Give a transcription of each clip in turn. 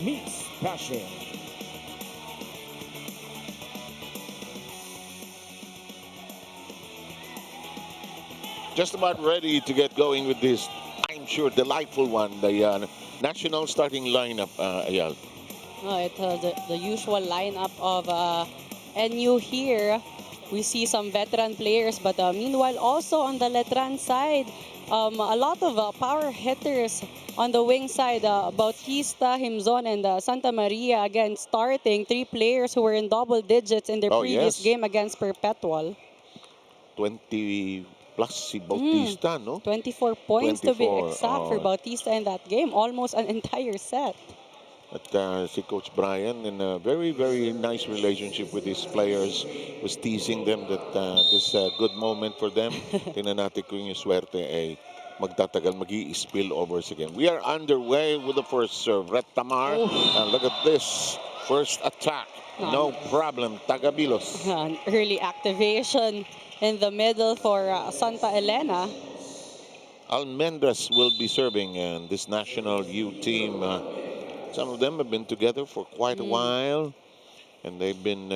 meets passion. Just about ready to get going with this, I'm sure, delightful one. The national starting lineup, Ayal. The usual lineup of NU here. We see some veteran players, but meanwhile also on the Letran side, a lot of power hitters on the wing side. Bautista, Himzon, and Santa Maria again starting. Three players who were in double digits in their Oh, previous yes. game against Perpetual. 20 plus si Bautista, no? 24 points to be 24. exact for Bautista in that game. Almost an entire set. At si Coach Brian, in a very, very nice relationship with his players, was teasing them that this is a good moment for them. Tingnan natin kung yung swerte ay magtatagal, mag-i-spill overs again. We are underway with the first serve. Ret Tamar, and look at this. First attack, no problem. Tagabilos. An early activation in the middle for Santa Elena. Almendras will be serving, and this national U team, some of them have been together for quite a while, and they've been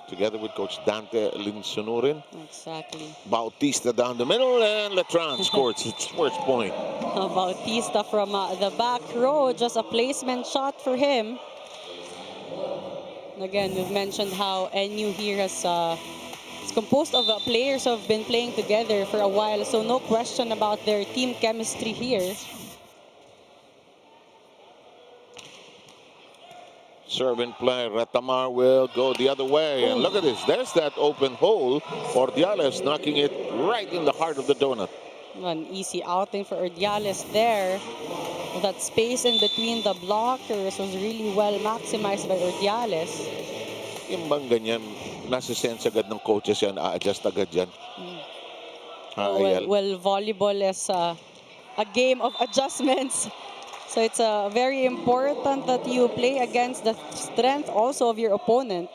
together with Coach Dante Linsunurin. Exactly. Bautista down the middle, and Letran scores its first point. Bautista from the back row, just a placement shot for him. Again, we've mentioned how NU here has it's composed of players who have been playing together for a while, so no question about their team chemistry here. Serve and play. Retamar will go the other way. And look at this. There's that open hole. Ordiales knocking it right in the heart of the donut. An easy outing for Ordiales there. That space in between the blockers was really well maximized by Ordiales. Yung bang ganyan, nasa sense agad ng coaches yan, a-adjust agad yan. Well, volleyball is a game of adjustments. So it's very important that you play against the strength also of your opponent.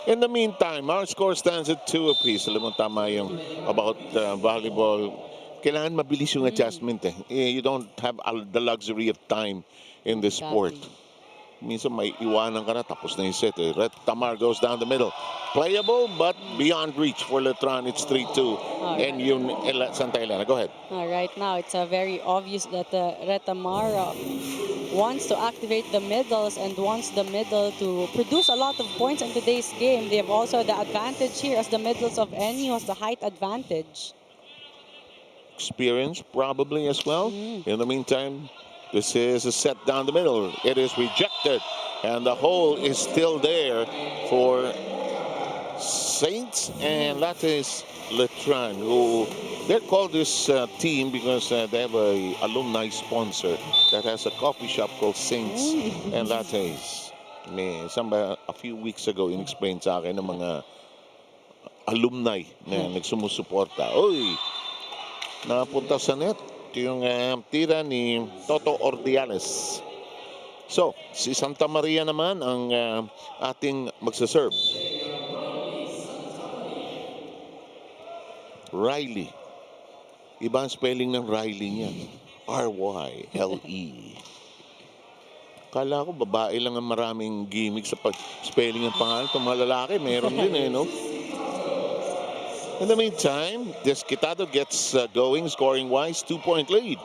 In the meantime, our score stands at 2 apiece. Alam mo, tama yung about volleyball. Kailangan mabilis yung adjustment eh. You don't have the luxury of time in this sport. Minsan may iwanan ka na, tapos na yung set eh. Ret Tamar goes down the middle. Playable, but beyond reach for Letran. It's 3-2. And Santa Elena, go ahead. Right now, it's very obvious that Ret Tamar wants to activate the middles and wants the middle to produce a lot of points in today's game. They have also the advantage here as the middles of NU has the height advantage. Experience probably as well. In the meantime, this is a set down the middle. It is rejected. And the hole is still there for Saints and Lattes Letran, who they're called this team because they have a alumni sponsor that has a coffee shop called Saints and Lattes. A few weeks ago, in-explain sa akin ng mga alumni na nagsumusuporta. Oy, napunta sa net yung tira ni Toto Ordiales. So, si Santa Maria naman ang ating magsaserve. Riley. Iba ang spelling ng Riley niya. R-Y-L-E. Kala ko babae lang ang maraming gimmick sa spelling ng pangalan. Itong mga lalaki, meron din eh, no? In the meantime, Desquitado gets going scoring-wise. 2-point lead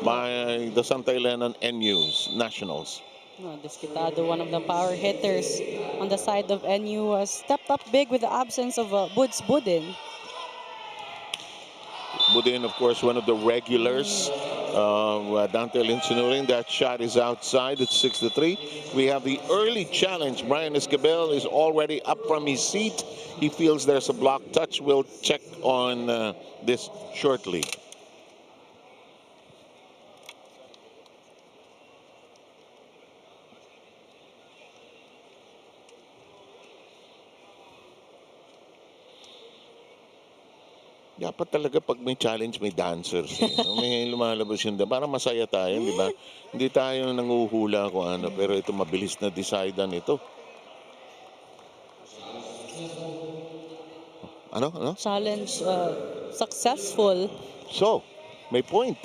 by the Santa Elena NU's Nationals. Desquitado, one of the power hitters on the side of NU, stepped up big with the absence of Buds Budin. Budin, of course, one of the regulars. Dante Linsunurin, that shot is outside. It's 6-3. We have the early challenge. Brian Escabel is already up from his seat. He feels there's a block touch. We'll check on this shortly. Dapat talaga pag may challenge, may dancers. Eh. May lumalabas yun. Para masaya tayo, di ba? Hindi tayo nanguhula kung ano, pero ito mabilis na decidean ito. Ano? Challenge successful. So, may point.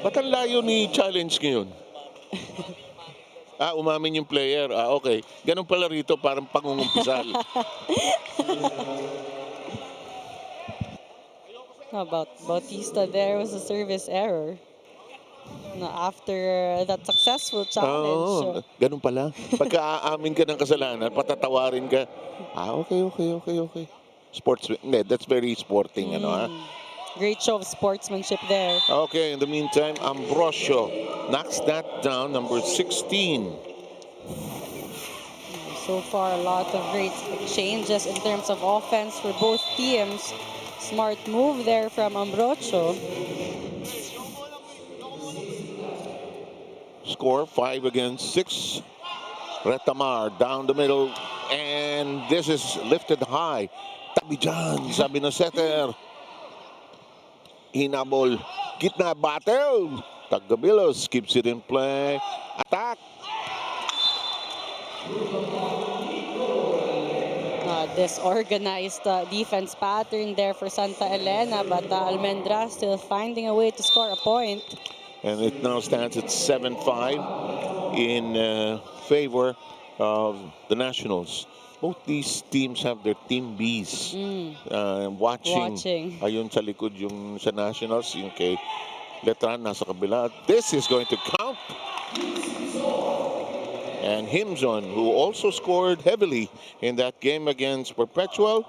Ba't ang layo ni challenge ngayon? Umamin yung player. Okay. Ganun pala rito, parang pangungumpisal. How about Bautista? There was a service error. After that successful challenge. Ganun pala. Pagka aamin ka ng kasalanan, patatawarin ka. Okay. Sports, that's very sporting, Great show of sportsmanship there. Okay, in the meantime, Ambrosio knocks that down, number 16. So far, a lot of great exchanges in terms of offense for both teams. Smart move there from Ambrosio. Score 5 against 6. Retamar down the middle, and this is lifted high. Tabi dyan, sabi ng setter. Hinabol, gitna battle. Tagabilos keeps it in play. Attack. Disorganized defense pattern there for Santa Elena, but Almendra still finding a way to score a point. And it now stands at 7-5 in favor of the Nationals. Both these teams have their team Bs. Watching. Ayun sa likod yung sa Nationals, yung kay Letran nasa kabila. This is going to count. And Himzon, who also scored heavily in that game against Perpetual.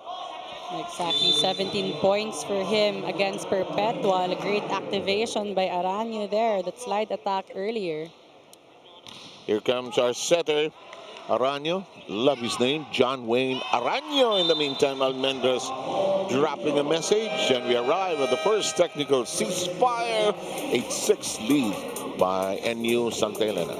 Exactly, 17 points for him against Perpetual. A great activation by Aranyo there, that slide attack earlier. Here comes our setter, Aranyo. Love his name, John Wayne Aranyo. In the meantime, Almendras dropping a message, and we arrive at the first technical ceasefire. 8-6 lead by NU Santa Elena.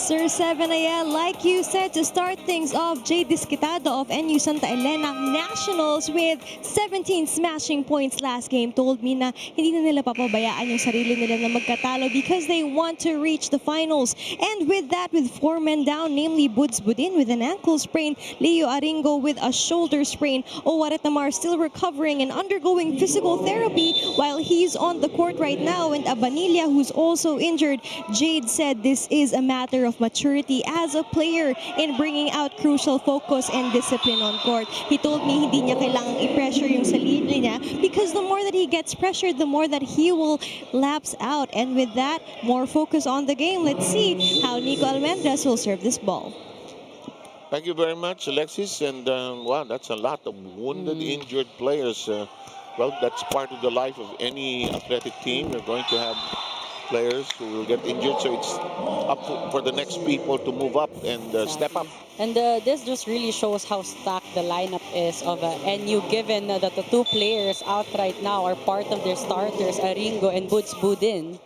Sir 7AL, like you said, to start things off, Jay Disquitado of NU Santa Elena Nationals with 17 smashing points last game told me na hindi na nila papabayaan yung sarili nila na magkatalo because they want to reach the finals. And with that, with 4 men down, namely Buds Budin with an ankle sprain, Leo Aringo with a shoulder sprain, Oware Tamar still recovering and undergoing physical therapy while he's on the court right now, and Abanilla, who's also injured. Jade said this is a matter of maturity as a player in bringing out crucial focus and discipline on court. He told me hindi niya kailangang i-pressure yung sarili niya because the more that he gets pressured, the more that he will lapse out. And with that, more focus on the game. Let's see how Nico Almendras will serve this ball. Thank you very much, Alexis. And wow, that's a lot of wounded, injured players. Well, that's part of the life of any athletic team. You're going to have players who will get injured, so it's up for the next people to move up and step up. And this just really shows how stacked the lineup is of NU, given that the 2 players out right now are part of their starters, Aringo and Buds Budin.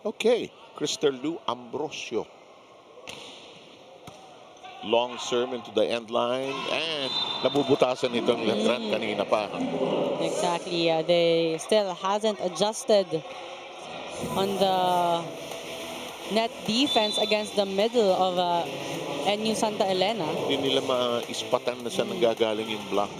Okay, Crystal Lu Ambrosio. Long serve into the end line, and nabubutasan itong Letran kanina pa. Exactly, they still hasn't adjusted on the net defense against the middle of NU Santa Elena. Hindi nila maispatan na saan nanggagaling yung block.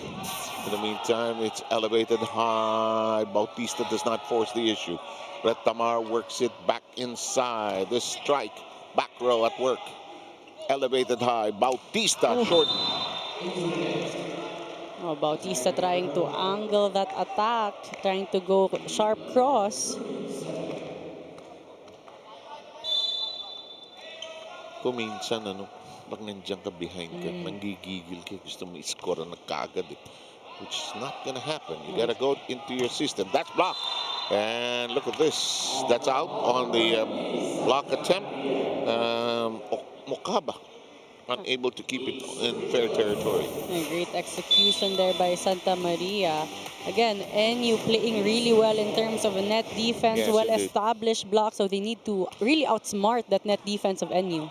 In the meantime, it's elevated high. Bautista does not force the issue. Red Tamar works it back inside. The strike, back row at work. Elevated high. Bautista short. Bautista trying to angle that attack, trying to go sharp cross. Kung minsan, pag nandiyan ka behind ka, nanggigigil ka, gusto mo i-score na kagad. Which is not gonna happen. You gotta go into your system. That's blocked. And look at this. That's out on the block attempt. Mokaba unable to keep it in fair territory. A great execution there by Santa Maria. Again, NU playing really well in terms of a net defense, Yes, well-established block, so they need to really outsmart that net defense of NU.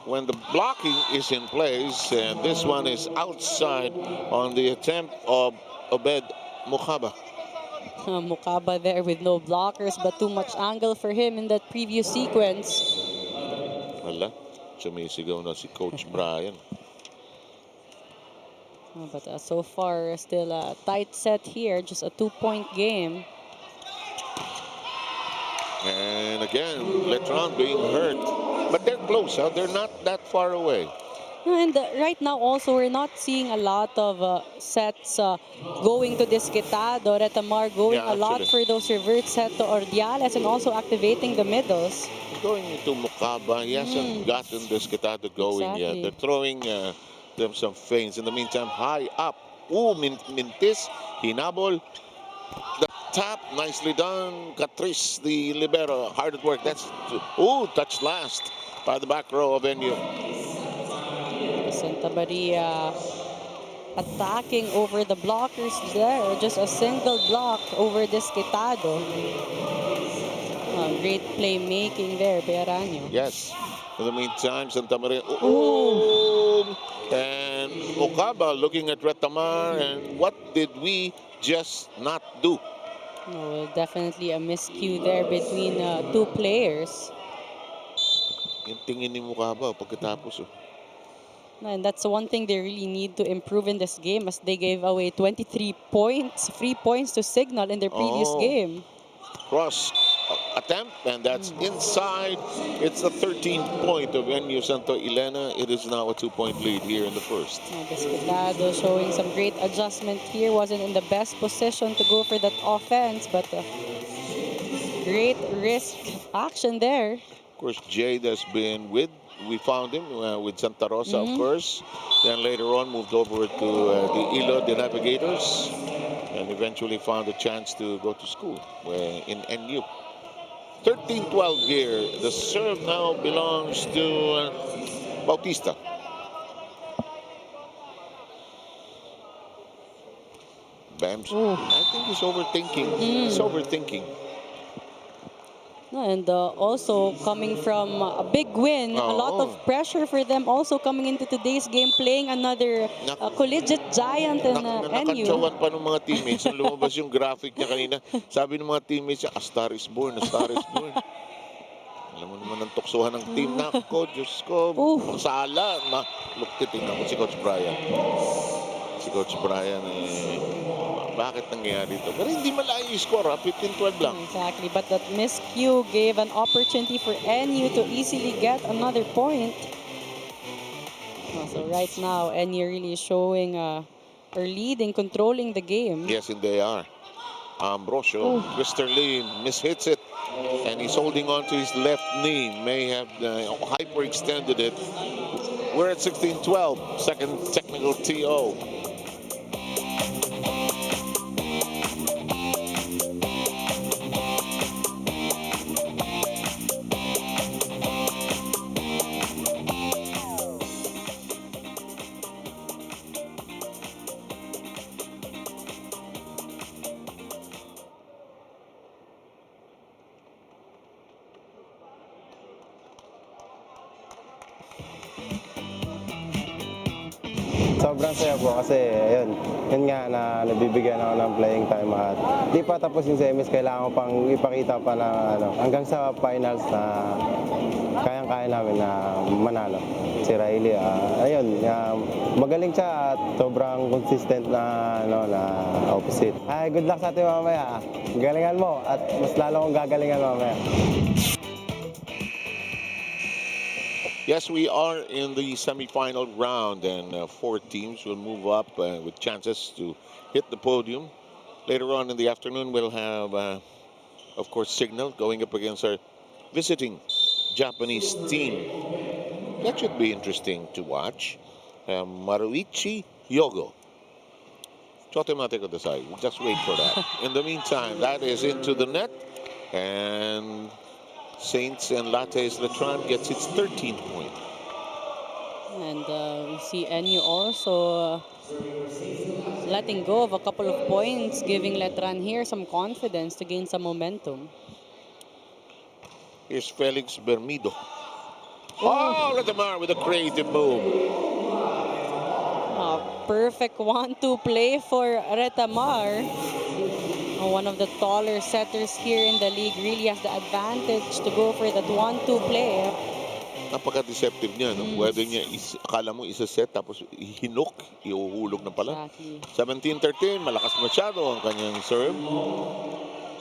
When the blocking is in place, and this one is outside on the attempt of Obed Mokaba. Mukaba there with no blockers, but too much angle for him in that previous sequence. Wala, sumisigaw na si Coach Brian. But so far, still a tight set here, just a 2-point game. And again, Letran being hurt. But they're close, huh? They're not that far away. And right now also, we're not seeing a lot of sets going to Disquitado. Retamar going a lot for those reverse set to Ordiales and also activating the middles. Going into Mukaba, he hasn't gotten Disquitado going yet. They're throwing them some feints. In the meantime, high up. Ooh, Mintis, hinabol. The tap, nicely done. Catrice, the libero, hard at work. That's, touched last by the back row of NU. Santa Maria attacking over the blockers there. Just a single block over Disquitado. Great playmaking there, Pearanyo. Yes. In the meantime, Santa Maria. And Mokaba looking at Retamar. And what did we just not do? No, definitely a miscue there between two players. Yung tingin ni Mokaba pagkatapos. And that's one thing they really need to improve in this game, as they gave away 23 points, 3 points to Signal in their previous game. Cross attempt, and that's inside. It's the 13th point of NU Santo Elena. It is now a 2-point lead here in the first. Disquitado showing some great adjustment here. Wasn't in the best position to go for that offense, but great risk action there. Of course, Jade has been we found him with Santa Rosa, of course. Then later on moved over to the Ilo, the Navigators, and eventually found a chance to go to school in NU. 13-12 here. The serve now belongs to Bautista. Bams. I think he's overthinking. He's overthinking. And also coming from a big win, a lot of pressure for them also coming into today's game, playing another collegiate giant in NU. Nakantsawan pa ng mga teammates. Nung lumabas yung graphic niya kanina, sabi ng mga teammates niya, a star is born, a star is born. Alam mo naman ang tuksuhan ng team. Nako, Diyos ko, sala. Look, titignan ko si Coach Brian. Si Coach Brian, bakit nangyayari ito? Pero hindi malayo yung score, 15-12 lang. Exactly, but that miscue gave an opportunity for NU to easily get another point. So right now, NU really showing or leading, controlling the game. Yes, and they are. Ambrosio, Mr. Lee mishits it, and he's holding on to his left knee. May have hyperextended it. We're at 16-12, second technical TO. Sobrang saya po kasi yun nga na nabibigyan ako ng playing time at di pa tapos yung semis, kailangan ko pang ipakita pa na hanggang sa finals na kayang-kaya namin na manalo. Si Riley, magaling siya at sobrang consistent na opposite. Ay, good luck sa atin mamaya. Galingan mo at mas lalo kong gagalingan mamaya. Yes, we are in the semifinal round, and 4 teams will move up with chances to hit the podium. Later on in the afternoon, we'll have, of course, Signal going up against our visiting Japanese team. That should be interesting to watch. Maruichi Hyogo automatic on the side. We'll just wait for that. In the meantime, that is into the net. And Saints and Lattes Letran gets its 13th point. And we see NU also letting go of a couple of points, giving Letran here some confidence to gain some momentum. Here's Felix Bermido. Oh, Retamar with a creative move. Perfect 1-2 play for Retamar. One of the taller setters here in the league really has the advantage to go for that 1-2 play. Napaka-deceptive niya. No? Pwede niya, akala mo isa-set tapos hinok, iuhulog na pala. Exactly. 17-13, malakas masyado ang kanyang serve.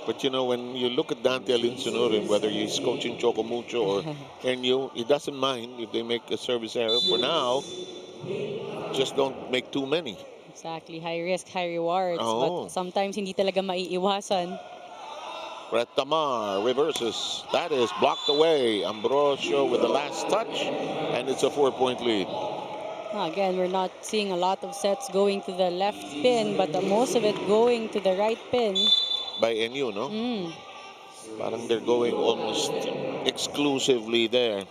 But you know, when you look at Dante Alinsunurin, whether he's coaching Choco Mucho or NU, he doesn't mind if they make a service error. For now, just don't make too many. Exactly. High risk, high rewards. Oh. But sometimes hindi talaga maiiwasan. Retamar reverses. That is blocked away. Ambrosio with the last touch. And it's a 4-point lead. Again, we're not seeing a lot of sets going to the left pin, but most of it going to the right pin. By NU, no? Parang they're going almost exclusively there.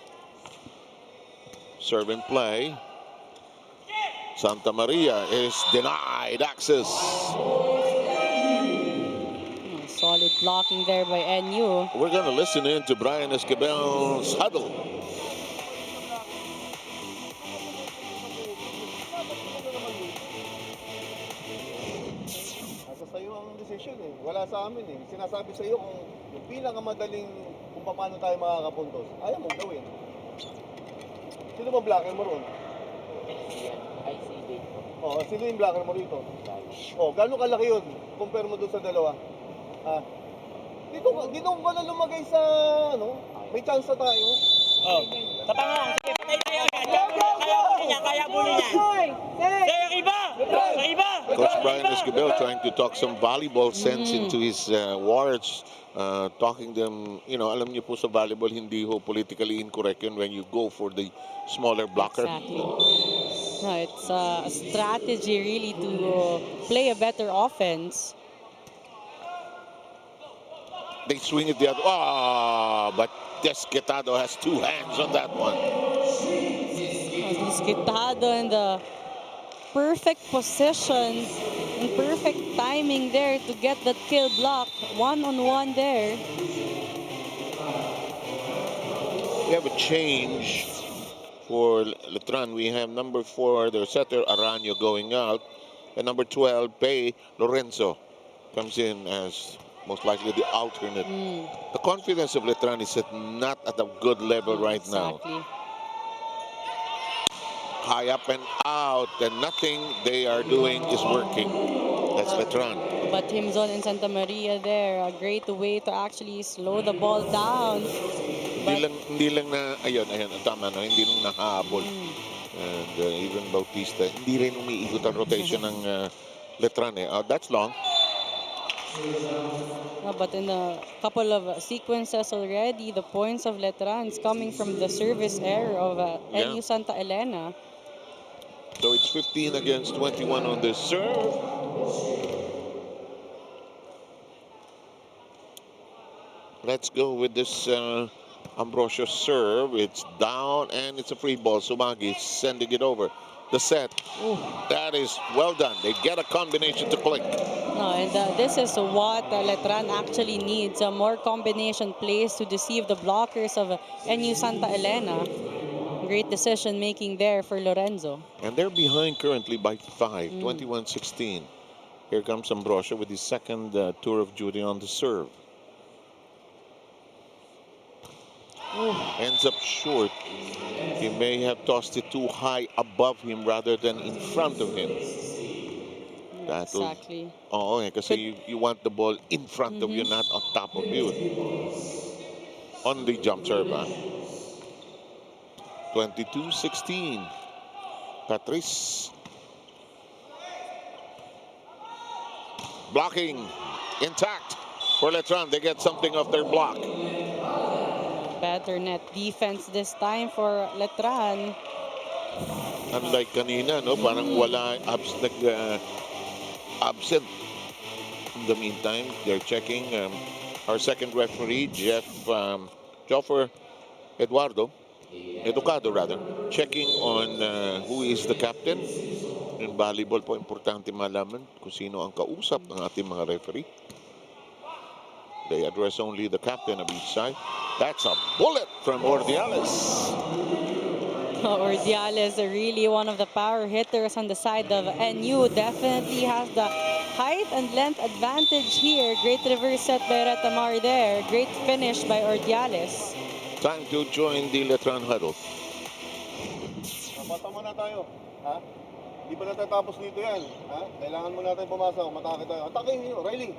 Serve and play. Santa Maria is denied access. Solid blocking there by NU. We're going to listen in to Brian Esquivel's huddle. Nasa sa'yo ang decision eh. Wala sa amin eh. Sinasabi sa'yo kung yung pinakamadaling kung paano tayo makakapuntos. Ayaw mong gawin. Sino ba blocker mo roon? Oo, sino yung blocker mo rito? Gano'ng kalaki yun? Compare mo doon sa dalawa. Dito ba na lumagay sa, may chance na tayo? Tapa nga lang. Sige, patay tayo agad. Kaya bully niya. Sa iba! Sa iba! Coach Brian Esquivel trying to talk some volleyball sense into his wards. Talking them, alam niyo po sa volleyball, hindi ho politically incorrect yun when you go for the smaller blocker. Exactly. No, it's a strategy really to play a better offense. They swing it the other. But Desquitado has two hands on that one. Desquitado in the perfect position and perfect timing there to get that kill block. One-on-one there. We have a change for Letran. We have number 4, their setter, Aranyo, going out. And number 12, Pei Lorenzo, comes in as most likely the alternate. The confidence of Letran is not at a good level right now. High up and out, and nothing they are doing is working. That's Letran. But Himzon and Santa Maria there, a great way to actually slow the ball down. Hindi lang na, ayun, tama, no? Hindi lang nakahabol. And even Bautista, hindi rin umiikot ang rotation ng Letran. That's long. But in a couple of sequences already, the points of Letran is coming from the service error of NU Santa Elena. So it's 15 against 21 on the serve. Let's go with this Ambrosio serve. It's down and it's a free ball. Sumagi sending it over. The set. That is well done. They get a combination to click. No, and this is what Letran actually needs. More combination plays to deceive the blockers of NU Santa Elena. Great decision making there for Lorenzo. And they're behind currently by 5, 21-16. Here comes Ambrosio with his second tour of duty on the serve. Ends up short. He may have tossed it too high above him rather than in front of him. Exactly. Because you want the ball in front of you, not on top of you. On the jump serve. 22-16. Patrice. Blocking intact for Letran. They get something off their block. Better net defense this time for Letran. Unlike kanina, no? Parang wala absent. In the meantime, they're checking our second referee, Joffer Educado rather, checking on who is the captain. In volleyball po, importante malaman kung sino ang kausap ng ating mga referee. They address only the captain of each side. That's a bullet from Ordiales. Ordiales, really one of the power hitters on the side of NU, definitely has the height and length advantage here. Great reverse set by Retamar there. Great finish by Ordiales. Time to join the Letran huddle. Mata muna tayo. Ha? Hindi pa natatapos dito yan. Ha? Kailangan mo natin pumasok. Matake tayo. Atake nyo, Riley.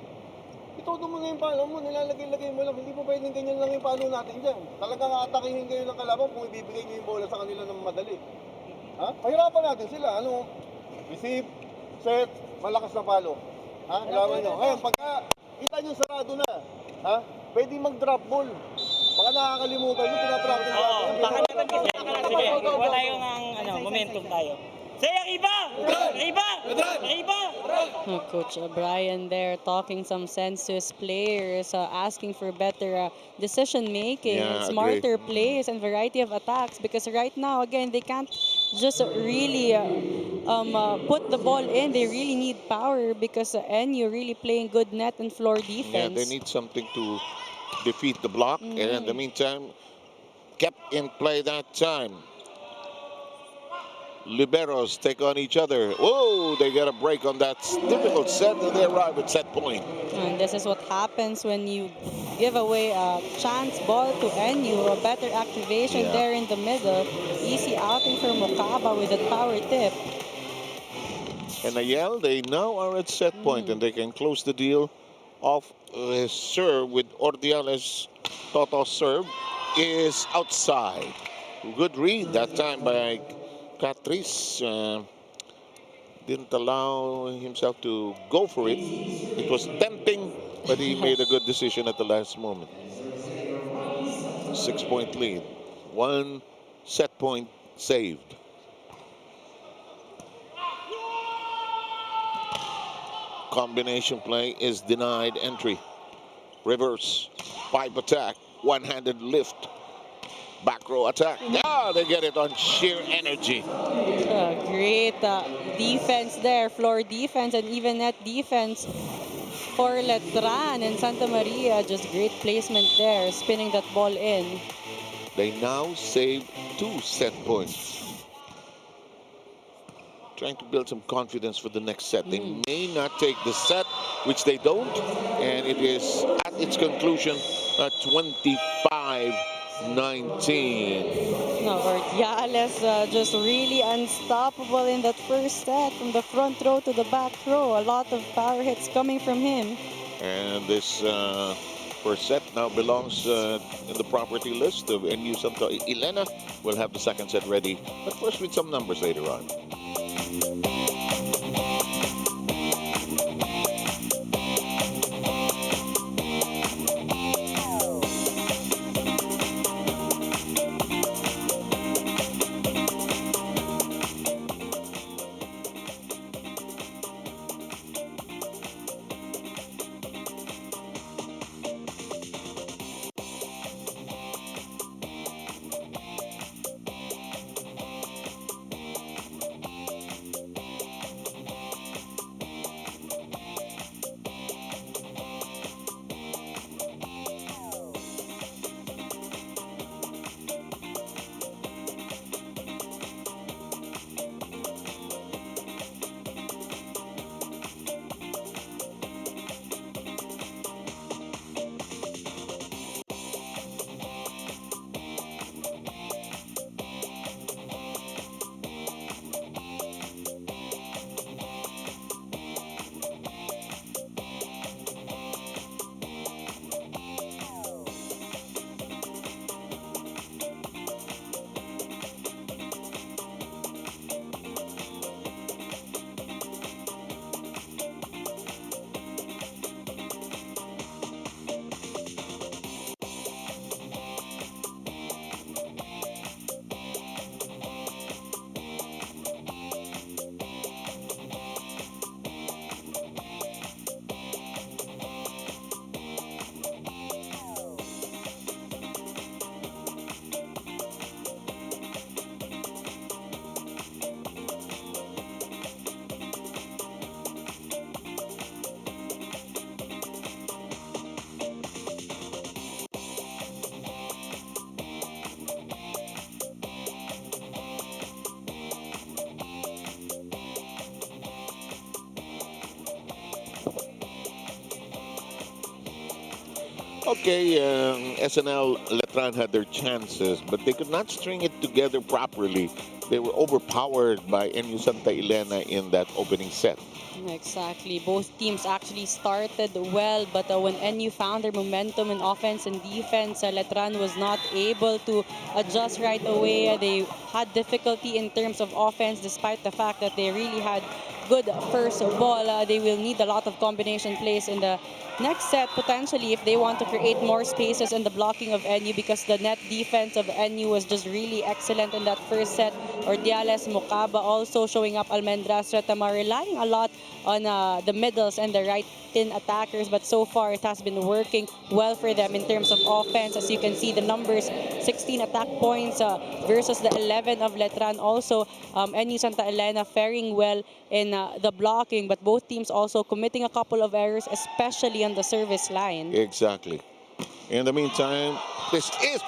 Itodo mo na yung palo mo. Nilalagay-lagay mo lang. Hindi pa pwedeng ganyan lang yung palo natin dyan. Talagang atakihin kayo ng kalaban kung ibibigay nyo yung bola sa kanila ng madali. Ha? Pahirapan natin sila. Ano? Receive, set, malakas na palo. Ha? Kailangan nyo. Ngayon, pagka kita nyo sarado na, ha? Pwede mag-drop ball. Baka nakakalimutan nyo, pinapractice natin. Oo, baka naman kasi. Sige, wala tayo ng momentum tayo. Say Arriba! Arriba! Arriba! Coach Brian there talking some sense to his players, asking for better decision making, Yeah, smarter plays and variety of attacks, because right now again they can't just really put the ball in. They really need power because NU really playing good net and floor defense. Yeah, they need something to defeat the block. And in the meantime, kept in play that time. Liberos take on each other. Oh, they get a break on that difficult set, and they arrive at set point. And this is what happens when you give away a chance ball to NU. A better activation there in the middle. Easy outing for Mokaba with a power tip. And Ayel, they now are at set point, and they can close the deal off his serve with Ordiales. Toto's serve is outside. Good read that time by Catrice. Didn't allow himself to go for it. It was tempting, but he made a good decision at the last moment. 6-point lead. 1 set point saved. Combination play is denied entry. Reverse pipe attack. One-handed lift. Back row attack. Yeah, they get it on sheer energy. Great defense there, floor defense and even net defense for Letran and Santa Maria. Just great placement there, spinning that ball in. They now save 2 set points. Trying to build some confidence for the next set. They may not take the set, which they don't, and it is at its conclusion at 25-19. No, Ordiales just really unstoppable in that first set, from the front row to the back row. A lot of power hits coming from him. And this first set now belongs in the property list of NU Santa. Elena will have the second set ready, but first with some numbers later on. Okay, SNL Letran had their chances, but they could not string it together properly. They were overpowered by NU Santa Elena in that opening set. Exactly. Both teams actually started well, but when NU found their momentum in offense and defense, Letran was not able to adjust right away. They had difficulty in terms of offense, despite the fact that they really had good first ball. They will need a lot of combination plays in the next set, potentially, if they want to create more spaces in the blocking of NU, because the net defense of NU was just really excellent in that first set. Ordiales, Mukaba also showing up, Almendras, Retamar, relying a lot on the middles and the right pin attackers, but so far it has been working well for them in terms of offense. As you can see, the numbers, 16 attack points versus the 11 of Letran. Also, NU Santa Elena faring well in the blocking, but both teams also committing a couple of errors, especially on the service line. Exactly. In the meantime, this is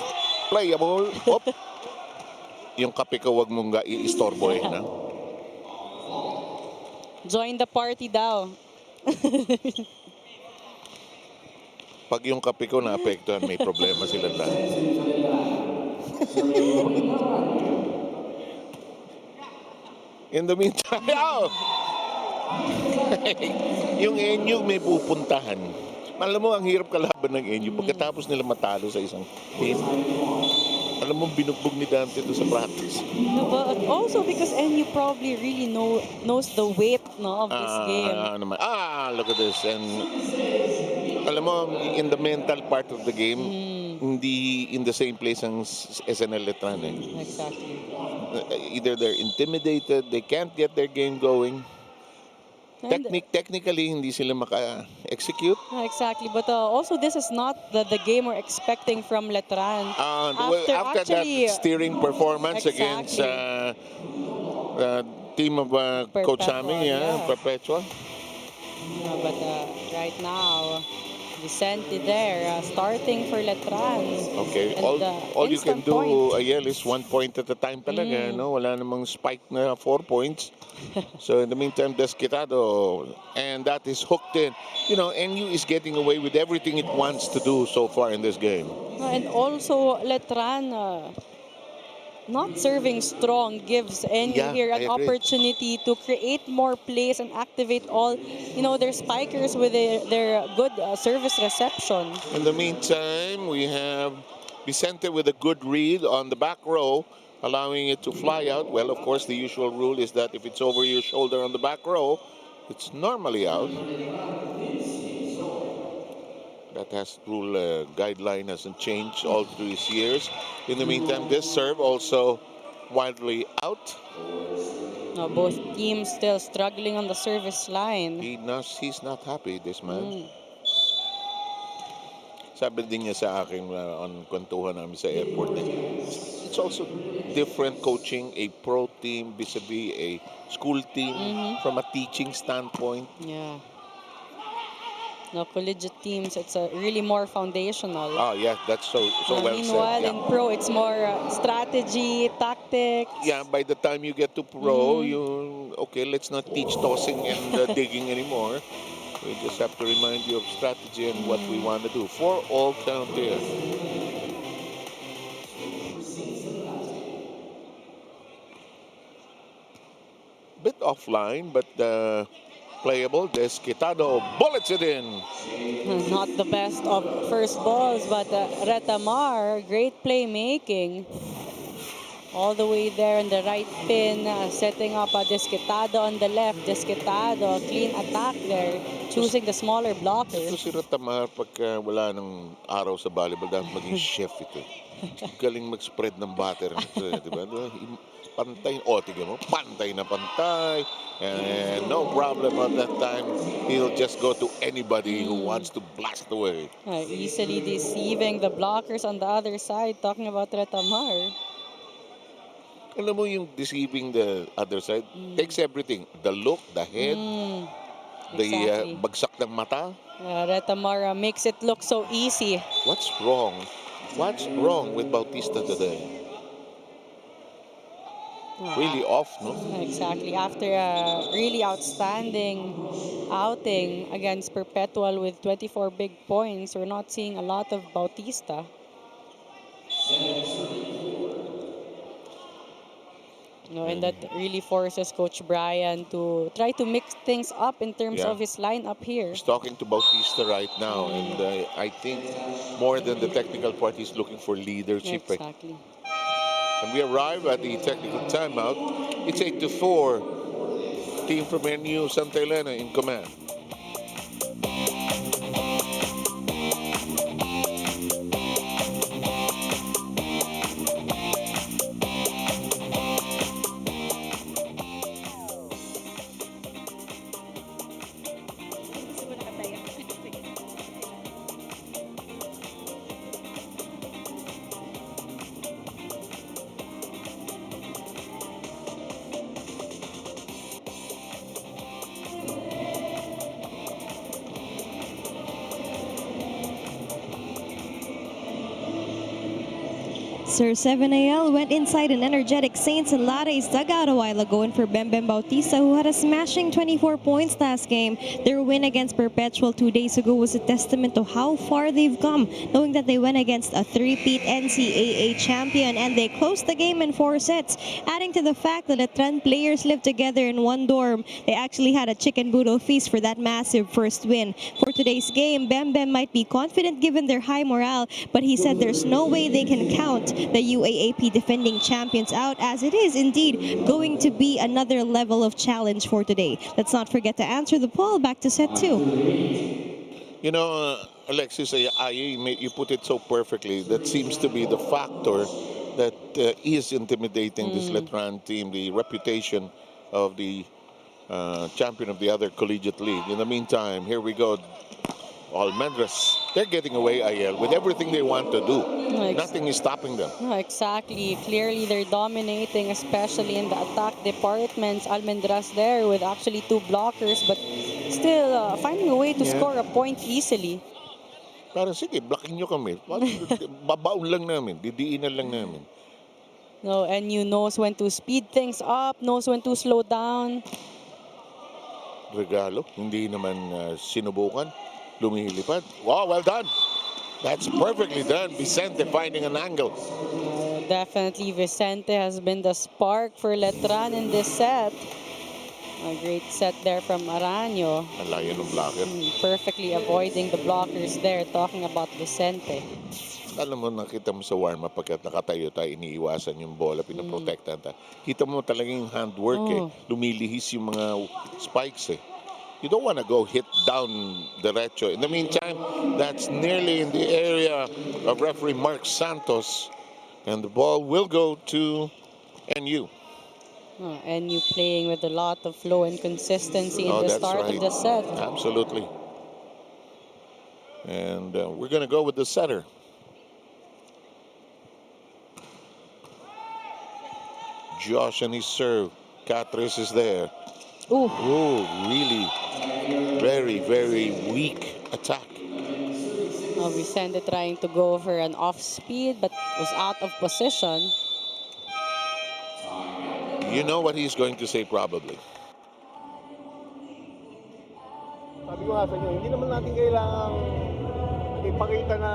playable. Op. Yung kape ko, wag mong i-istorbo na. Join the party daw. Pag yung kape ko naapektuhan, may problema sila lahat. In the meantime, yung NU may pupuntahan. Alam mo, ang hirap kalaban ng NU pagkatapos nila matalo sa isang game. Alam mo, binugbog ni Dante ito sa practice. No, but also because NU probably really knows the weight of this game. Look at this. And alam mo, in the mental part of the game, hindi in the same place ang SNL Letran. Exactly. Either they're intimidated, they can't get their game going. Technically, hindi sila maka-execute. Exactly, but also this is not the game we're expecting from Letran. After that steering performance against team of Coach Sammy, Perpetua. But right now, Vicente there, starting for Letran. Okay, and, all you can do, point. Ayel, is 1 point at a time talaga. No? Wala namang spike na 4 points. So in the meantime, Desquitado, and that is hooked in. You know, NU is getting away with everything it wants to do so far in this game. And also, Letran not serving strong gives NU here an opportunity to create more plays and activate all, their spikers with their good service reception. In the meantime, we have Vicente with a good read on the back row, allowing it to fly out. Well, of course, the usual rule is that if it's over your shoulder on the back row, it's normally out. That rule guideline hasn't changed all through these years. In the meantime, this serve also wildly out. No, both teams still struggling on the service line. He's not happy, this man. Sabi din niya sa akin on kwentuhan namin sa airport. It's also different coaching a pro team vis-a-vis a school team from a teaching standpoint. Yeah. No, collegiate teams, it's really more foundational. Oh, yeah, that's so well said. Meanwhile, in pro, it's more strategy, tactics. Yeah, by the time you get to pro, let's not teach tossing and digging anymore. We just have to remind you of strategy and what we want to do. 4 all count here. Bit offline, but playable. Desquitado bullets it in. Not the best of first balls, but Retamar, great playmaking. All the way there in the right pin, setting up Desquitado on the left. Desquitado, clean attack there, choosing the smaller blocker. Ito si Retamar, pagka wala ng araw sa volleyball, dapat maging chef ito. Galing mag-spread ng batter nito, diba? Pantay, tignan mo, pantay na pantay. And no problem at that time. He'll just go to anybody who wants to blast away. Easily deceiving the blockers on the other side, talking about Retamar. Alam mo yung deceiving the other side, takes everything. The look, the head, the bagsak ng mata. Retamar makes it look so easy. What's wrong? What's wrong with Bautista today? really off, no? Exactly. After a really outstanding outing against Perpetual with 24 big points, we're not seeing a lot of Bautista. And that really forces Coach Brian to try to mix things up in terms Yeah. of his lineup here. He's talking to Bautista right now, and I think more than the technical part, he's looking for leadership. Exactly. And we arrive at the technical timeout. It's 8-4. Team from NU Santa Elena in command. Sir 7AL went inside an energetic Saints and Lattes dugout a while ago, and for Bembem Bautista, who had a smashing 24 points last game, their win against Perpetual 2 days ago was a testament to how far they've come, knowing that they went against a three-peat NCAA champion and they closed the game in 4 sets. Adding to the fact that Letran players lived together in one dorm, they actually had a chicken budo feast for that massive first win. For today's game, Bembem might be confident given their high morale, but he said there's no way they can count the UAAP defending champions out, as it is indeed going to be another level of challenge for today. Let's not forget to answer the poll. Back to set 2. You know, Alexis, you put it so perfectly. That seems to be the factor that is intimidating this Letran team, the reputation of the champion of the other collegiate league. In the meantime, here we go. Almendras, they're getting away, IL, with everything they want to do. Nothing is stopping them. Exactly. Clearly, they're dominating, especially in the attack departments. Almendras there with actually 2 blockers, but still finding a way to score a point easily. Parang sige, blocking nyo kami. Babaon lang namin, didiinan lang namin. No, and you knows when to speed things up, knows when to slow down. Regalo, hindi naman sinubukan. Lumilipad. Wow, well done. That's perfectly done. Vicente finding an angle. Definitely Vicente has been the spark for Letran in this set. A great set there from Araño. Ang layo ng blocker. Perfectly avoiding the blockers there, talking about Vicente. Alam mo, nakita mo sa warm-up pagkat nakatayo tayo, iniiwasan yung bola, pinaprotektahan tayo. Kita mo talagang handwork lumilihis yung mga spikes You don't want to go hit down derecho. In the meantime, that's nearly in the area of referee Mark Santos. And the ball will go to NU. NU playing with a lot of flow and consistency in the start of the set. Absolutely. And we're going to go with the setter. Josh and his serve. Catres is there. Ooh, really very, very weak attack. Vicente trying to go for an off speed but was out of position. You know what he's going to say probably. Sabi ko nga sa inyo, hindi naman natin kailangang ipakita na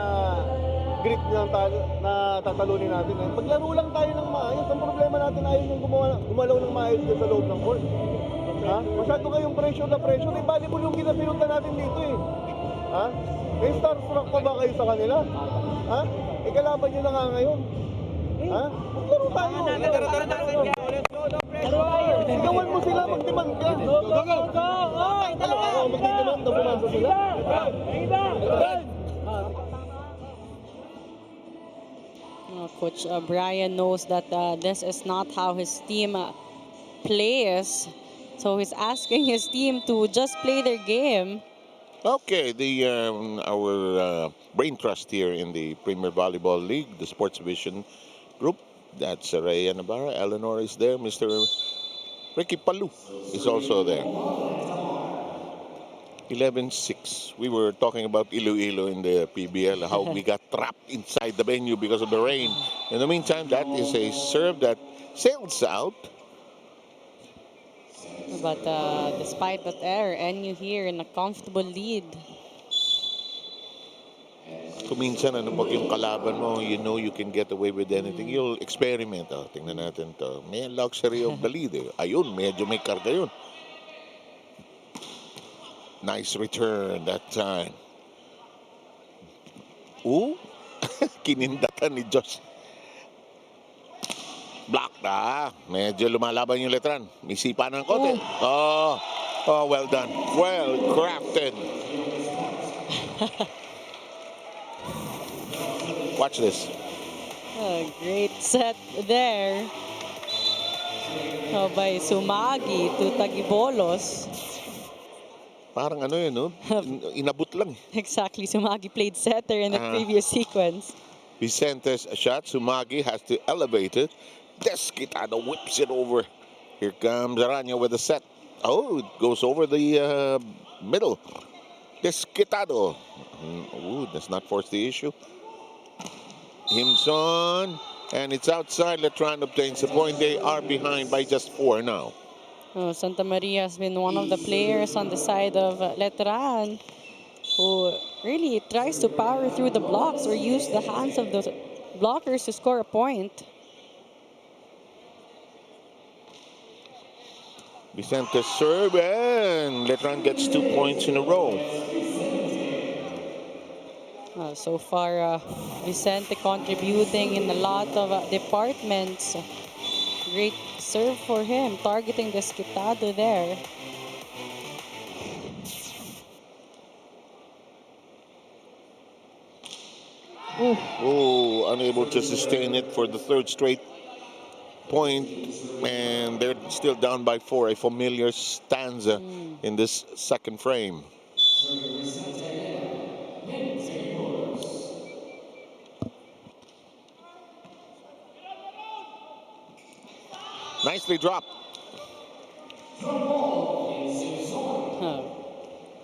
grit na tatalunin natin. Maglaro lang tayo ng maayos. Ang problema natin ayaw yung gumalaw ng maayos dyan sa loob ng court. Ha? Masyado kayong pressure na pressure. Volleyball yung ginapinunta natin dito Ha? May starstruck pa ba kayo sa kanila? Ha? Ikalaban nyo na nga ngayon. Ha? Maglaro tayo. Sigawan mo sila, mag-demand ka. Go! Mag-demand na pumansa sila. Coach Brian knows that this is not how his team plays. So he's asking his team to just play their game. Okay, our brain trust here in the Premier Volleyball League, the Sports Vision group. That's Rhea Navarra. Eleanor is there. Mr. Ricky Palu is also there. 11-6. We were talking about Iloilo in the PBL, how we got trapped inside the venue because of the rain. In the meantime, that is a serve that sails out. But despite that error, NU here in a comfortable lead. Kung minsan, ano pag yung kalaban mo, you know you can get away with anything, you'll experiment. Oh, tingnan natin to. May luxury of the lead. Eh. Ayun, medyo may karga yun. Nice return that time. Ooh, kinindatan ni Josh. Block na. Medyo lumalaban yung Letran. May sipa ng konti. Oh, well done. Well crafted. Watch this. A great set there. By Sumagi to Tagibolos. Parang ano yun, no? Inabot lang. Exactly, Sumagi played setter in the previous sequence. Vicente's shot. Sumagi has to elevate it. Desquitado whips it over. Here comes Aranya with the set. Oh, it goes over the middle. Desquitado. Ooh, does not force the issue. Himson. And it's outside. Letran obtains the point. They are behind by just 4 now. Santa Maria has been one of the players on the side of Letran who really tries to power through the blocks or use the hands of the blockers to score a point. Vicente serve and Letran gets 2 points in a row. So far, Vicente contributing in a lot of departments. Great serve for him, targeting Desquitado there. Oh, unable to sustain it for the 3rd straight point, and they're still down by 4. A familiar stanza in this 2nd frame. Nicely dropped.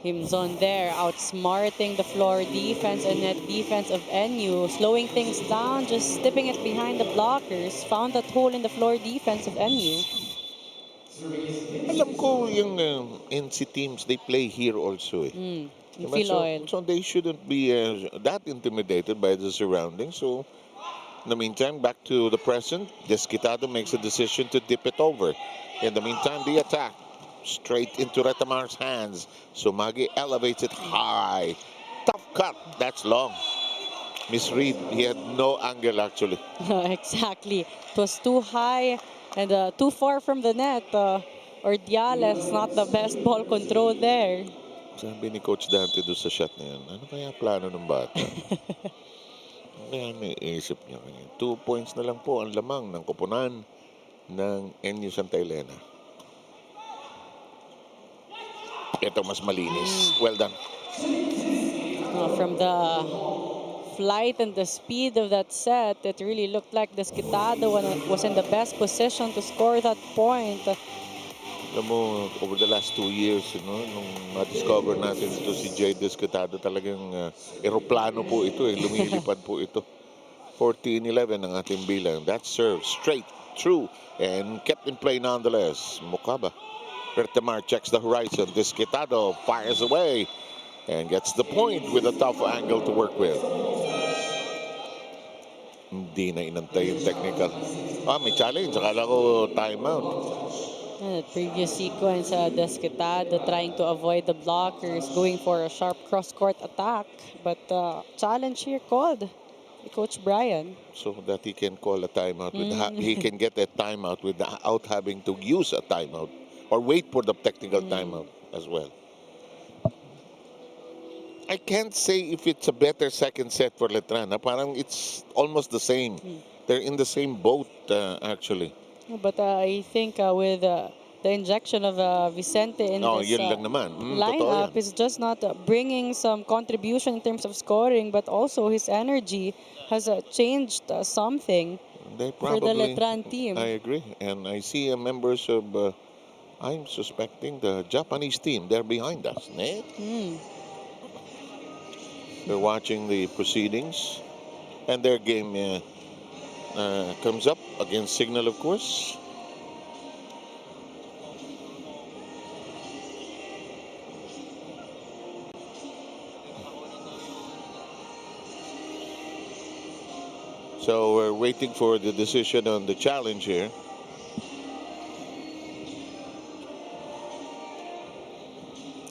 Himson there, outsmarting the floor defense and net defense of NU, slowing things down, just tipping it behind the blockers. Found that hole in the floor defense of NU. Alam ko yung NC teams, they play here also. In Diba? Philoil. So they shouldn't be that intimidated by the surroundings. So in the meantime, back to the present. Desquitado makes a decision to dip it over. In the meantime, the attack straight into Retamar's hands. Sumagi elevates it high. Tough cut. That's long. Misread. He had no angle actually. Exactly. It was too high and too far from the net. Ordiales, not the best ball control there. Sabi ni Coach Dante doon sa shot na yan, ano kaya plano ng bata? Kaya may isip niya kanya. 2 points na lang po ang lamang ng koponan ng NU Santa Elena. Ito mas malinis. Well done. From the flight and the speed of that set, it really looked like Desquitado was in the best position to score that point. Alam mo, over the last 2 years, nung na-discover natin ito si Jay Desquitado, talagang eroplano po ito, lumilipad po ito. 14-11 ang ating bilang. That serve straight through and kept in play nonetheless. Mukaba. Bertemar checks the horizon. Desquitado fires away and gets the point with a tough angle to work with. Hindi na inantay yung technical. May challenge. Akala ko timeout. The previous sequence, Desquitado trying to avoid the blockers, going for a sharp cross-court attack. But challenge here called by Coach Brian. So that he can call a timeout. He can get a timeout without having to use a timeout or wait for the technical timeout as well. I can't say if it's a better second set for Letran. Parang it's almost the same. They're in the same boat, actually. But I think with the injection of Vicente in this yun lang naman. lineup is just not bringing some contribution in terms of scoring, but also his energy has changed something They for the Letran team. I agree. And I see members of I'm suspecting the Japanese team, they're behind us. Eh? They're watching the proceedings. And their game comes up against Signal, of course. So we're waiting for the decision on the challenge here.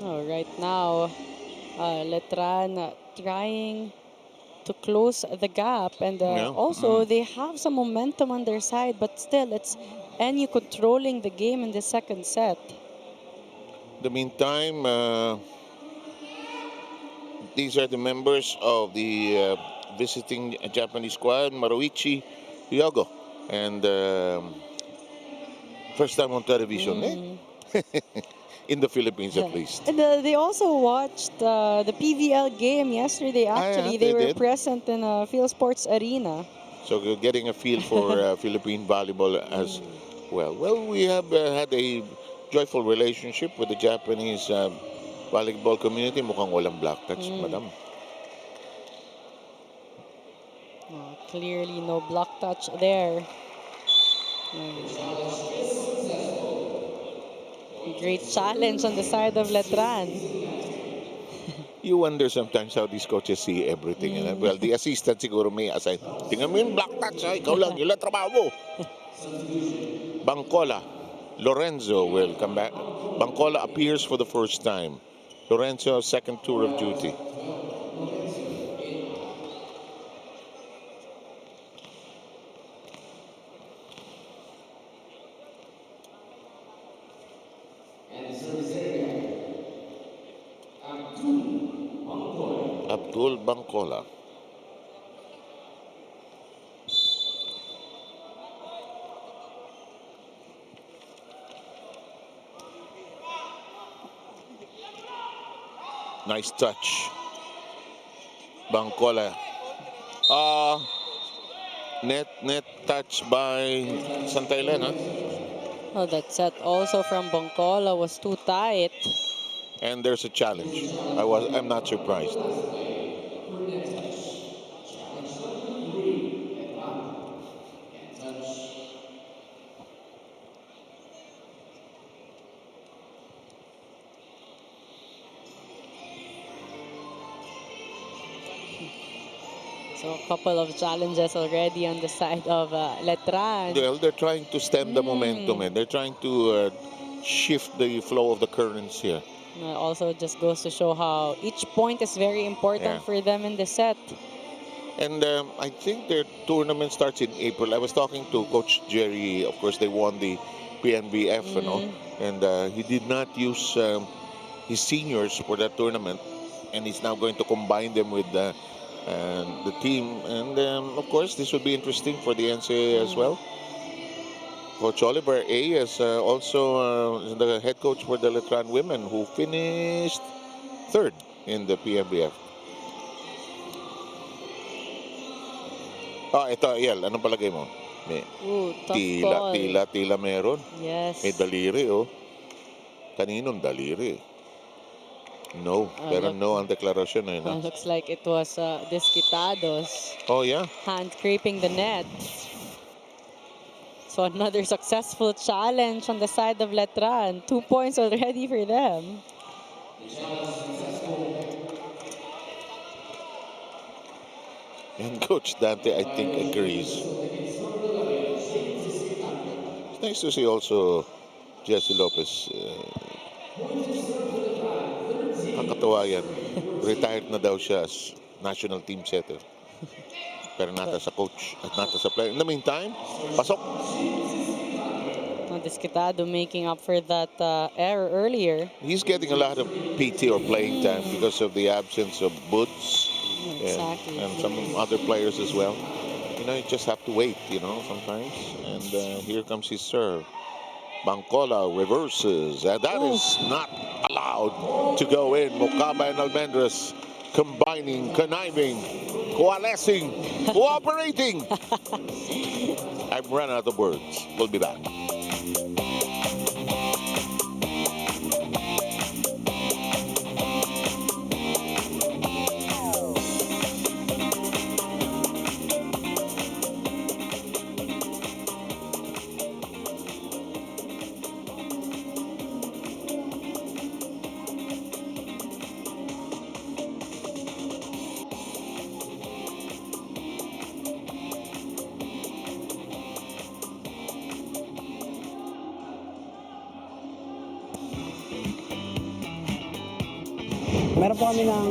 Oh, right now, Letran trying to close the gap, and Yeah. also they have some momentum on their side, but still it's NU controlling the game in the second set. In the meantime, these are the members of the visiting Japanese squad, Maruichi Hyogo, and first time on television, in the Philippines at least. And they also watched the PVL game yesterday. Actually, they they were did. present in Field Sports Arena. So you're getting a feel for Philippine volleyball as well. Well, we have had a joyful relationship with the Japanese volleyball community. Mukhang walang black touch, madam. Clearly no block touch there. Great challenge on the side of Letran. You wonder sometimes how these coaches see everything. Well, the assistant siguro may assign. Tingnan mo yung black touch, ha? Ikaw lang, yun lang trabaho mo. Bangkola. Lorenzo will come back. Bangkola appears for the first time. Lorenzo, second tour of duty. Abdul Bangkola. Nice touch. Bangkola. Net touch by Santa Elena. Oh, that set also from Bangkola was too tight. And there's a challenge. I'm not surprised. So a couple of challenges already on the side of Letran. Well, they're trying to stem the momentum, and they're trying to shift the flow of the currents here. Also just goes to show how each point is very important for them in the set. And I think their tournament starts in April. I was talking to Coach Jerry. Of course, they won the PNBF, you know, and he did not use his seniors for that tournament, and he's now going to combine them with the team. And of course, this will be interesting for the NCAA as well. Coach Oliver A is also the head coach for the Letran women, who finished third in the PNBF. Ito, Yel, anong palagay mo? May tila meron. Yes. May daliri, oh. Kaninong daliri? No, pero no ang deklarasyon eh. No? Looks like it was Desquitado's hand scraping the net. So another successful challenge on the side of Letran. 2 points already for them. And Coach Dante, I think, agrees. It's nice to see also Jesse Lopez. Kakatawa yan. Retired na daw siya as national team setter. Pero nata sa coach at nata sa player. In the meantime, pasok. Desquitado making up for that error earlier. He's getting a lot of PT or playing time because of the absence of Boots. Exactly. And some other players as well. You know, you just have to wait, you know, sometimes. And here comes his serve. Bangkola reverses. And that is not allowed to go in. Mocaba and Almendras combining, conniving, coalescing, cooperating. I've run out of words. We'll be back. Meron po kami ng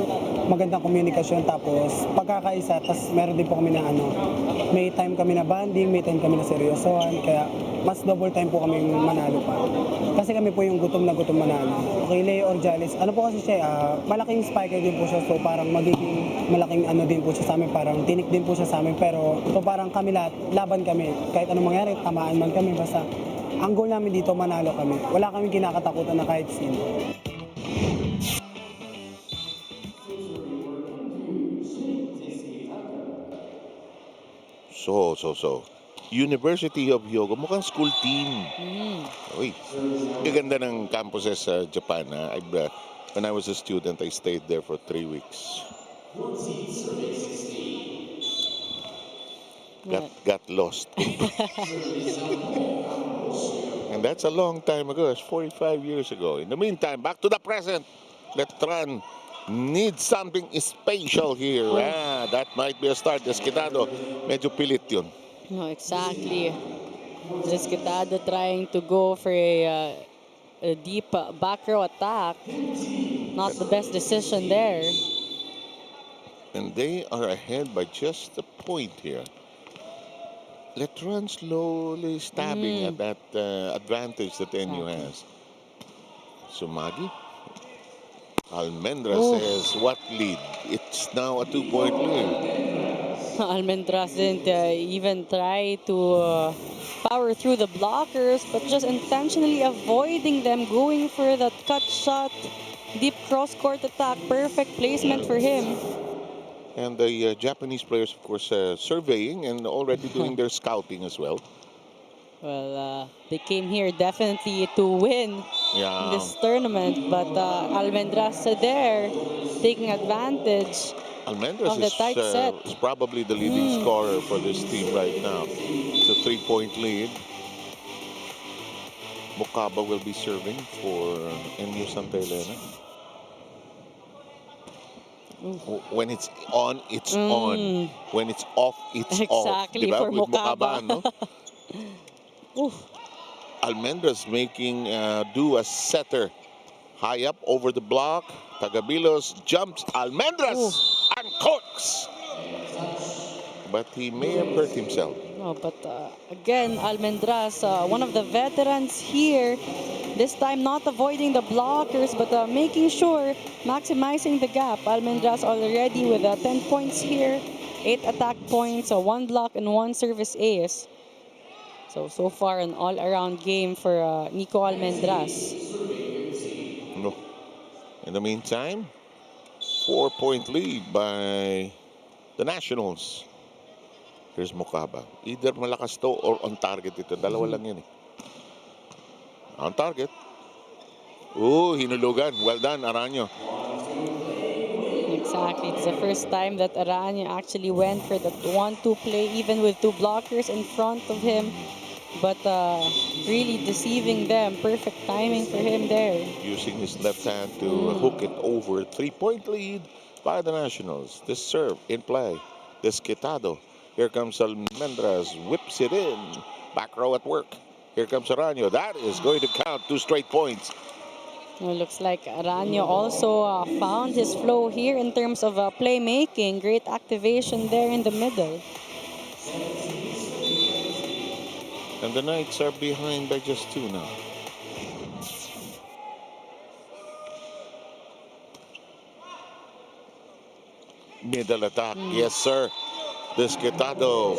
magandang komunikasyon, tapos pagkakaisa, tapos meron din po kami na may time kami na bonding, may time kami na seryosohan, kaya mas double time po kami manalo pa. Kasi kami po yung gutom na gutom manalo. Okay, Leo Orjales, ano po kasi siya, malaking spiker din po siya, so parang magiging malaking din po siya sa amin, parang tinik din po siya sa amin, pero so parang kami lahat, laban kami, kahit anong mangyari, tamaan man kami, basta ang goal namin dito, manalo kami. Wala kaming kinakatakutan na kahit sino. So. University of Yoga, mukhang school team. Uy, gaganda ng campuses sa Japan. When I was a student, I stayed there for 3 weeks. Got lost. And that's a long time ago. It's 45 years ago. In the meantime, back to the present. Letran needs something special here. That might be a start. Desquitado, medyo pilit yun. No, exactly. Desquitado trying to go for a deep back row attack. Not the best decision there. And they are ahead by just a point here. Letran slowly stabbing at that advantage that NU has. Sumagi. Almendra says, what lead? It's now a 2-point lead. Almendras didn't even try to power through the blockers, but just intentionally avoiding them, going for that cut shot, deep cross-court attack, perfect placement for him. And the Japanese players, of course, surveying and already doing their scouting as well. Well, they came here definitely to win this tournament, but Almendras there taking advantage. Almendras of the tight set. is probably the leading scorer for this team right now. It's a 3-point lead. Mukaba will be serving for NU Santa Elena. When it's on, it's on. When it's off, it's off. Exactly, for With Mukaba. no? Almendras making do a setter. High up over the block. Tagabilos jumps. Almendras and cooks. But he may have hurt himself. No, but again, Almendras, one of the veterans here. This time not avoiding the blockers, but making sure, maximizing the gap. Almendras already with 10 points here. 8 attack points, 1 block and 1 service ace. So far an all-around game for Nico Almendras. No. In the meantime, 4-point lead by the Nationals. Here's Mukaba. Either malakas to or on target ito. Dalawa lang yun eh. On target. Hinulugan. Well done, Aranyo. Exactly. It's the first time that Aranyo actually went for the 1-2 play, even with 2 blockers in front of him. But really deceiving them. Perfect timing for him there. Using his left hand to hook it over. 3-point lead by the Nationals. This serve in play. Desquitado. Here comes Almendras. Whips it in. Back row at work. Here comes Aranyo. That is going to count 2 straight points. Well, looks like Aranyo also found his flow here in terms of playmaking. Great activation there in the middle. And the Knights are behind by just 2 now. Middle attack. Yes, sir. Desquitado.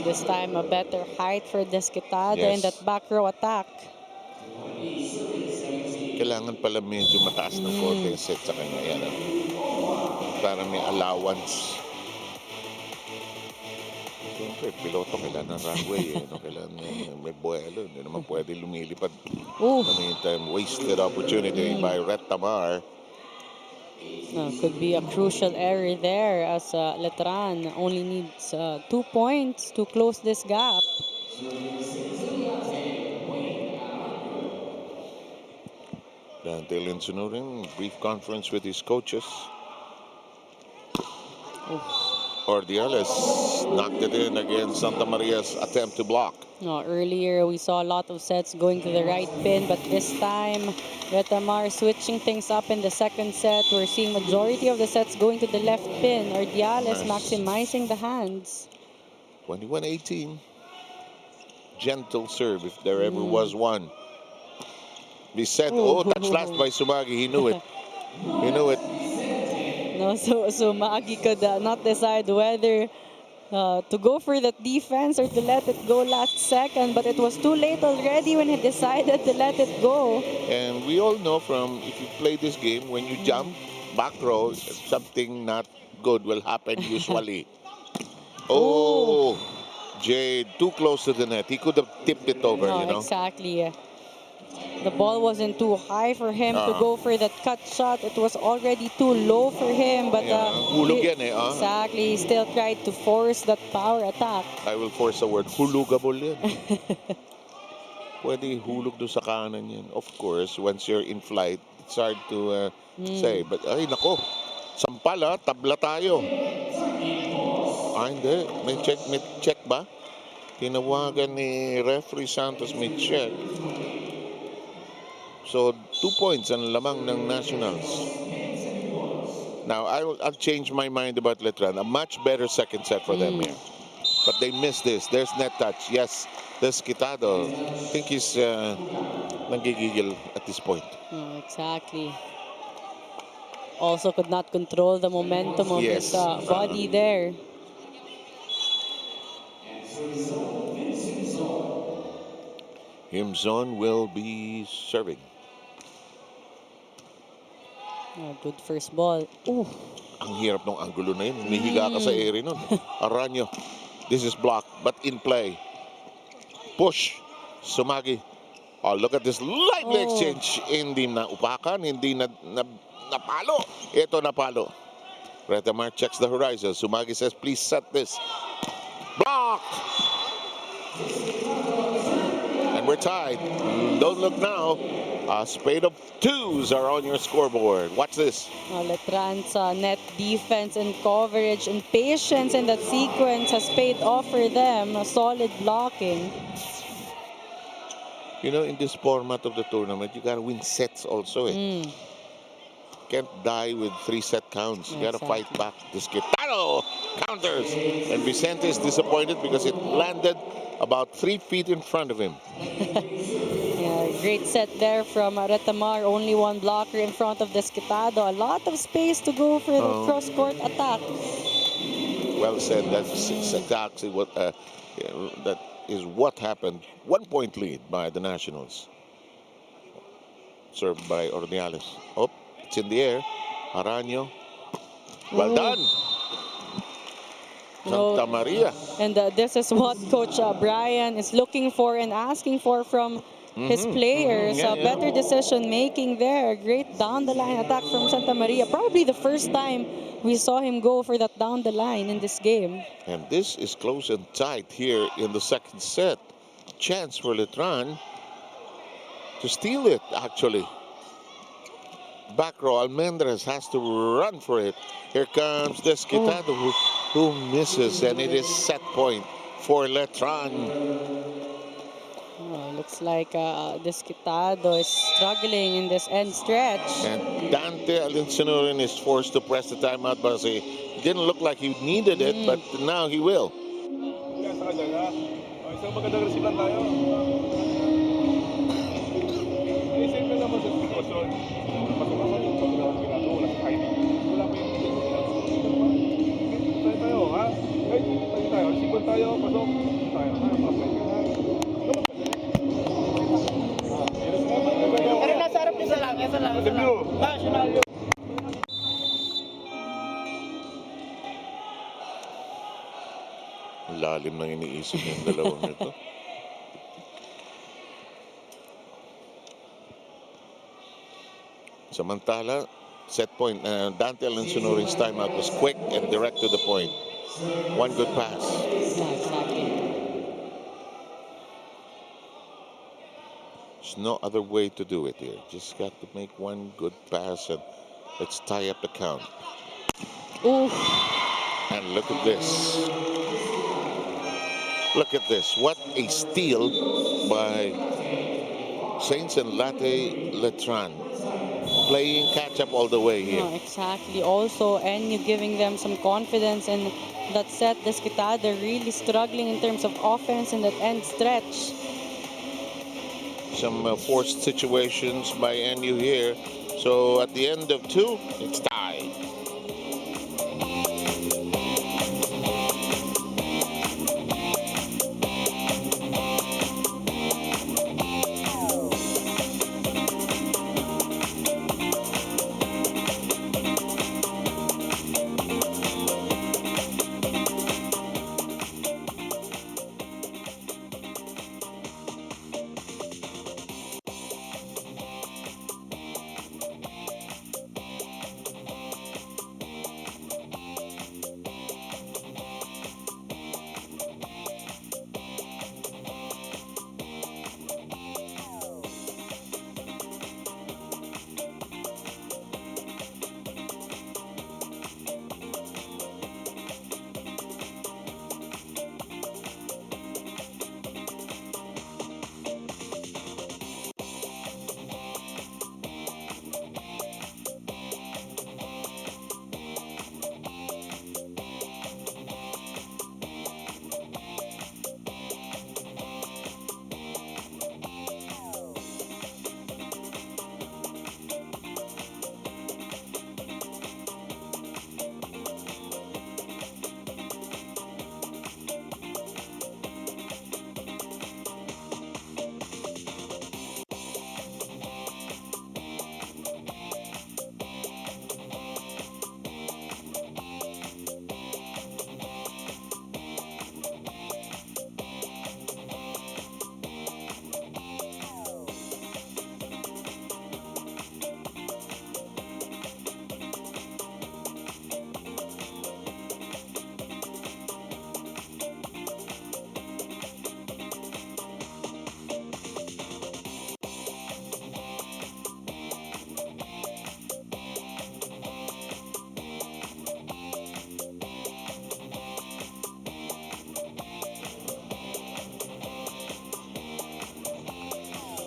This time a better height for Desquitado in that back row attack. Kailangan pala medyo mataas ng konti set sa kanya. Yan, para may allowance. Siyempre, piloto kailangan ng runway. Kailangan may buwelo. Hindi naman pwede lumilipad. In the meantime, wasted opportunity by Ret Tamar. Could be a crucial error there as Letran only needs 2 points to close this gap. Dante Linsunurin, brief conference with his coaches. Ordiales knocked it in against Santa Maria's attempt to block. No, earlier we saw a lot of sets going to the right pin, but this time Retamar switching things up in the second set. We're seeing majority of the sets going to the left pin. Ordiales Nice. maximizing the hands. 21-18. Gentle serve if there ever was one. Reset. Oh, touch last by Sumagi. He knew it. He knew it. No, so Magi could not decide whether to go for that defense or to let it go last second, but it was too late already when he decided to let it go. And we all know from, if you play this game, when you jump back row, something not good will happen usually. Oh, Jade, too close to the net. He could have tipped it over, No, you know. exactly. The ball wasn't too high for him to go for that cut shot. It was already too low for him, but Hulog yan eh, exactly, he still tried to force that power attack. I will force the word, hulugable yan. Pwede hulog doon sa kanan yan. Of course, once you're in flight, it's hard to say. But ay nako, sampal tabla tayo. Hindi. May check ba? Tinawagan ni referee Santos, may check. So 2 points ang lamang ng Nationals. Now I'll change my mind about Letran. A much better second set for them here. But they missed this. There's net touch. Yes, there's Quitado. I think he's nanggigigil at this point. Exactly. Also could not control the momentum of his body there. Himzon will be serving. Good first ball. Ang hirap ng angulo na yun. Nihiga ka sa area nun. Aranyo. This is blocked, but in play. Push. Sumagi. Oh, look at this lively exchange. Hindi na upakan, hindi na napalo. Ito napalo. Retamar checks the horizon. Sumagi says, please set this. Blocked. And we're tied. Don't look now. A spade of twos are on your scoreboard. Watch this. Letran's net defense and coverage and patience in that sequence has paid off for them. A solid blocking. You know, in this format of the tournament, you gotta win sets also. Can't die with 3-set counts. You gotta fight back. This Quitado counters. And Vicente is disappointed because it landed about 3 feet in front of him. Great set there from Retamar. Only one blocker in front of Quitado. A lot of space to go for the cross-court attack. Well said. That's exactly what that is what happened. 1 point lead by the Nationals. Served by Ordiales. Oh, it's in the air. Aranyo. Well done. Santa Maria. And this is what Coach Brian is looking for and asking for from his players. Better decision making there. Great down the line attack from Santa Maria. Probably the first time we saw him go for that down the line in this game. And this is close and tight here in the second set. Chance for Letran to steal it, actually. Back row, Almendras has to run for it. Here comes Quitado who misses, and it is set point for Letran. Looks like Quitado is struggling in this end stretch. And Dante Alinsunurin is forced to press the timeout because he didn't look like he needed it, but now he will. Isang magandang receive lang tayo. Isip ka naman sa sitwasyon. Pasok-pasok yung pagkakang ginagawa. Wala sa timing. Wala pa yung ginagawa. Tayo, ha? Guys, tayo. Receive tayo. Pasok. Tayo, ha? Apply ka na. Pero nasa harap isa lang. National yun. Lalim ng iniisip yung dalawang ito. Samantala, set point. Dante Alinsunurin's timeout was quick and direct to the point. One good pass. Exactly. There's no other way to do it here. Just got to make one good pass and let's tie up the count. And look at this. Look at this. What a steal by Saints and Lattes Letran. Playing catch-up all the way here. No, exactly. Also, NU giving them some confidence in that set. Desquitado really struggling in terms of offense in that end stretch. Some forced situations by NU here. So at the end of 2, it's tied.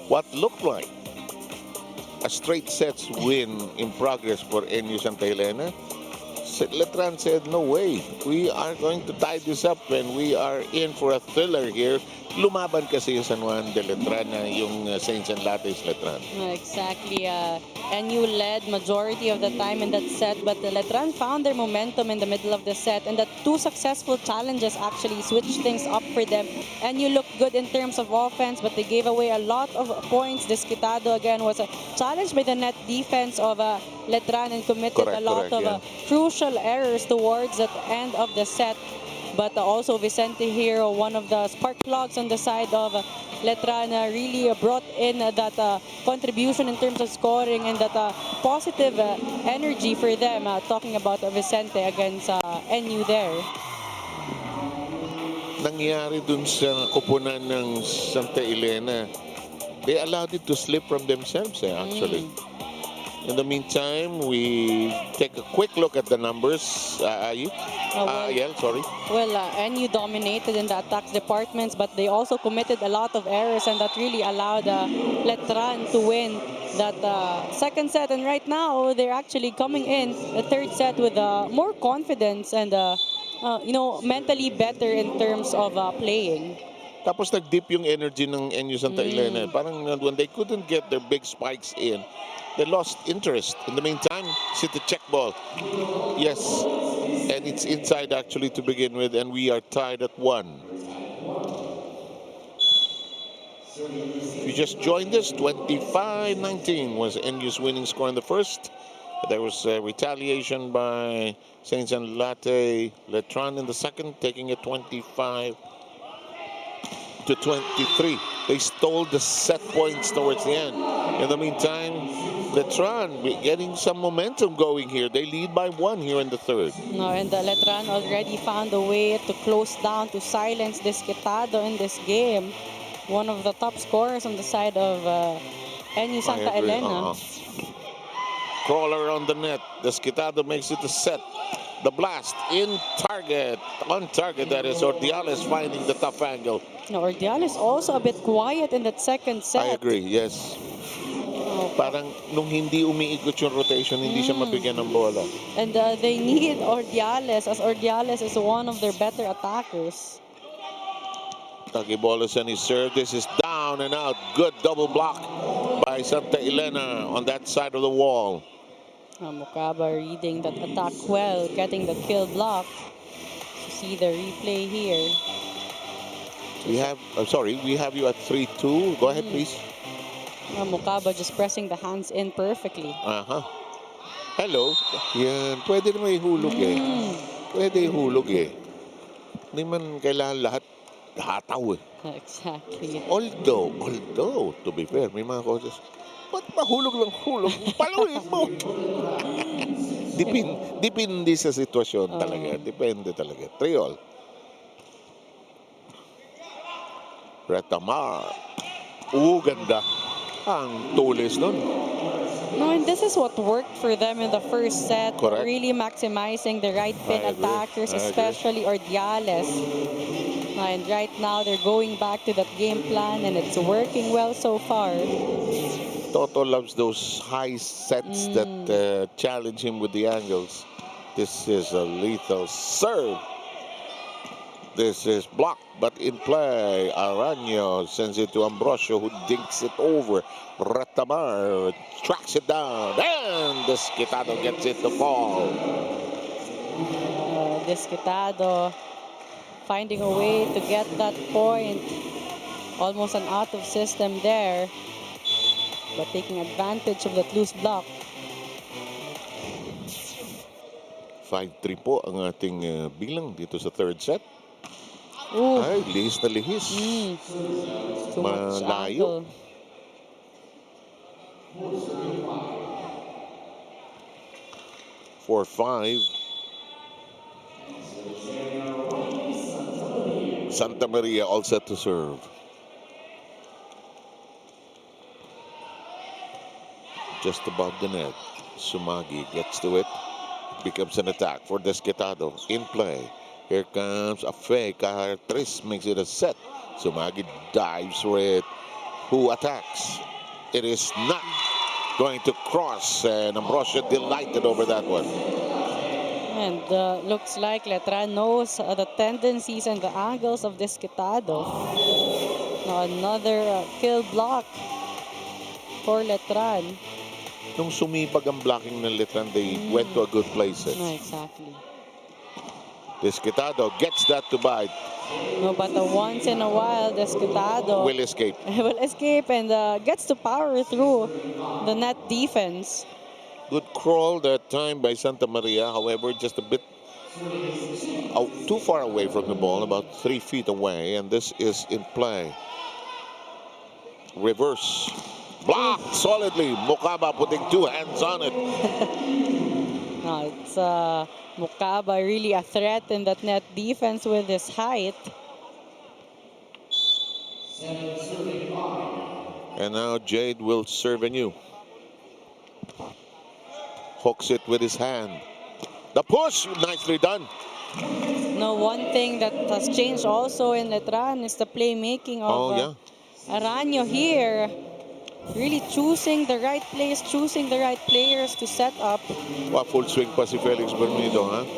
What looked like a straight sets win in progress for NU Santa Elena. Letran said, no way, we are going to tie this up and we are in for a thriller here. Lumaban kasi yung San Juan de Letran na yung Saints and Lattes Letran. Exactly. NU led majority of the time in that set, but the Letran found their momentum in the middle of the set, and the 2 successful challenges actually switched things up for them. NU looked good in terms of offense, but they gave away a lot of points. Desquitado again was challenged by the net defense of Letran and committed a lot of crucial errors towards the end of the set. But also Vicente here, one of the spark plugs on the side of Letran, really brought in that contribution in terms of scoring and that positive energy for them. Talking about Vicente against NU there. Nangyari dun sa kupunan ng Santa Elena, they allowed it to slip from themselves actually. In the meantime, we take a quick look at the numbers. Well, NU dominated in the attacks departments, but they also committed a lot of errors, and that really allowed Letran to win that second set. And right now, they're actually coming in the third set with more confidence and, mentally better in terms of playing. Tapos nag-dip yung energy ng NU Santa Elena. Parang when they couldn't get their big spikes in, they lost interest. In the meantime, it's the check ball. Yes, and it's inside actually to begin with, and we are tied at 1. If you just joined us, 25-19 was NU's winning score in the first. There was retaliation by Saints and Lattes Letran in the second, taking it 25-23. They stole the set points towards the end. In the meantime, Letran getting some momentum going here. They lead by 1 here in the third. No, and Letran already found a way to close down, to silence Desquitado in this game. One of the top scorers on the side of NU Santa Elena. Crawler on the net. Desquitado makes it a set. The blast in target. On target, that is. Ordiales finding the tough angle. No, Ordiales also a bit quiet in that second set. I agree, yes. Parang nung hindi umiikot yung rotation, hindi siya mabigyan ng bola. And they need Ordiales, as Ordiales is one of their better attackers. Tagibolas and his serve. This is down and out. Good double block by Santa Elena on that side of the wall. Mukaba reading that attack well, getting the kill block. You see the replay here. We have, we have you at 3-2. Go ahead, please. Mukaba just pressing the hands in perfectly. Hello. Yan. Pwede naman ihulog eh. Pwede ihulog eh. Hindi man kailangan lahat hataw eh. Exactly. Although, to be fair, may mga coaches, ba't mahulog lang hulog? Paluin mo! Depende sa sitwasyon talaga. Depende talaga. 3-all. Retamar. Ganda. Ang tulis nun. No, and this is what worked for them in the first set. Correct. Really maximizing the right pin I agree. attackers, I agree. especially Ordiales. And right now, they're going back to that game plan, and it's working well so far. Toto loves those high sets that challenge him with the angles. This is a lethal serve. This is blocked, but in play. Araño sends it to Ambrosio, who dinks it over. Retamar tracks it down, and Desquitado gets it to fall. Desquitado finding a way to get that point. Almost an out of system there, but taking advantage of that loose block. 5-3 po ang ating bilang dito sa third set. Ooh. Ay, lihis na lihis. Too much Malayo. angle. For 5. Santa Maria all set to serve. Just above the net. Sumagi gets to it. Becomes an attack for Desquitado. In play. Here comes a fake. Tris makes it a set. Sumagi dives for it. Who attacks? It is not going to cross. And Ambrosio delighted over that one. And looks like Letran knows the tendencies and the angles of Desquitado. Now another kill block for Letran. Nung sumipag ang blocking ng Letran, they went to a good place. No, exactly. Desquitado gets that to bite. No, but once in a while, Desquitado Will escape. will escape and gets to power through the net defense. Good crawl that time by Santa Maria. However, just a bit too far away from the ball, about 3 feet away. And this is in play. Reverse. Blocked solidly. Mukaba putting 2 hands on it. No, it's Mukaba really a threat in that net defense with his height. And now Jade will serve anew. Hooks it with his hand. The push, nicely done. No, one thing that has changed also in Letran is the playmaking of Araño here. Really choosing the right place, choosing the right players to set up. Full swing pa si Felix Bermido, huh?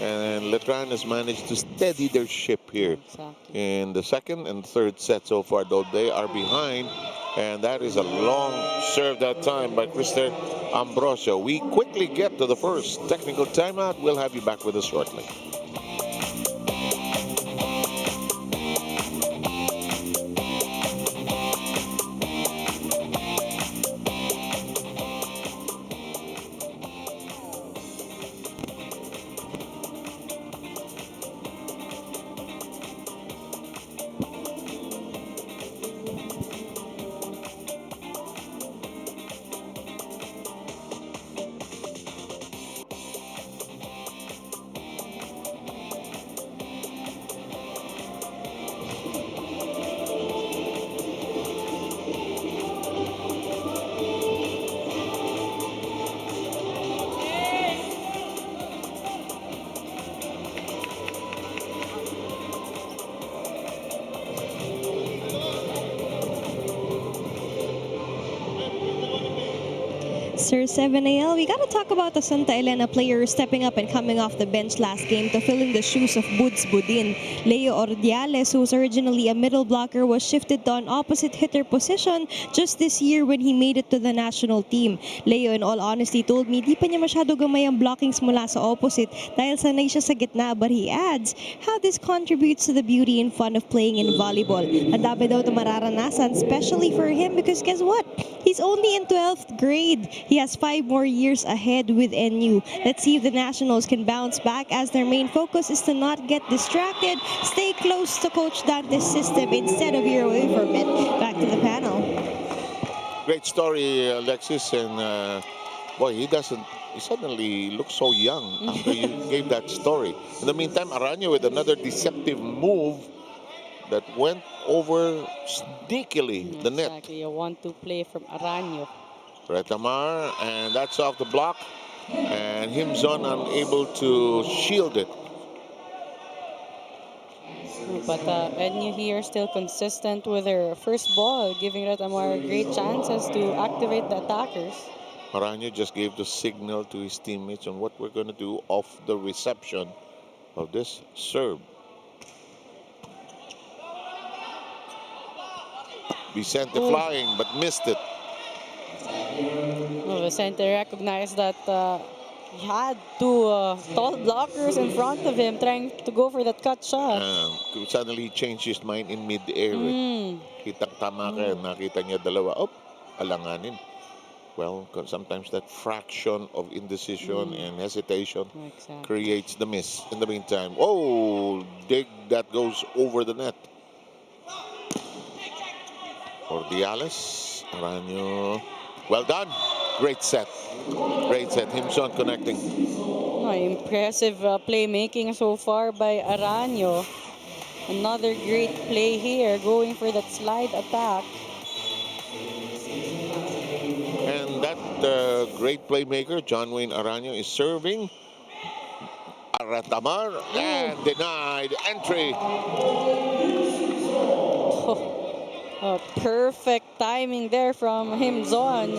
And Letran has managed to steady their ship here. Exactly. In the second and third set so far, though they are behind. And that is a long serve that time by Crister Ambrosio. We quickly get to the first technical timeout. We'll have you back with us shortly. Sir 7AL, we gotta talk about the Santa Elena player stepping up and coming off the bench last game to fill in the shoes of Buds Budin. Leo Ordiales, who was originally a middle blocker, was shifted to an opposite hitter position just this year when he made it to the national team. Leo, in all honesty, told me di pa niya masyado gamay ang blockings mula sa opposite dahil sanay siya sa gitna, but he adds how this contributes to the beauty and fun of playing in volleyball. Ang dami daw ito mararanasan, especially for him because guess what? He's only in 12th grade. He has 5 more years ahead with NU. Let's see if the Nationals can bounce back as their main focus is to not get distracted, stay close to Coach Dante's system instead of veer away from it. Back to the panel. Great story, Alexis, and boy, he suddenly looks so young after you gave that story. In the meantime, Araño with another deceptive move that went over sneakily the net. Exactly, a 1-2 play from Araño. Retamar, and that's off the block, and Himzon unable to shield it. But NU here still consistent with their first ball, giving Retamar great chances to activate the attackers. Araño just gave the signal to his teammates on what we're going to do off the reception of this serve. Vicente flying, but missed it. Oh, Vicente recognized that he had two tall blockers in front of him trying to go for that cut shot. Suddenly he changed his mind in mid-air. Kitang tama ka, nakita niya dalawa. Oh, alanganin. Well, sometimes that fraction of indecision and hesitation creates the miss. In the meantime, oh, dig that goes over the net. Ordiales, Araño, well done. Great set. Great set. Himson connecting. Oh, impressive playmaking so far by Araño. Another great play here, going for that slide attack. And that great playmaker, John Wayne Araño, is serving. Aratamar and denied entry. Perfect timing there from Himzon.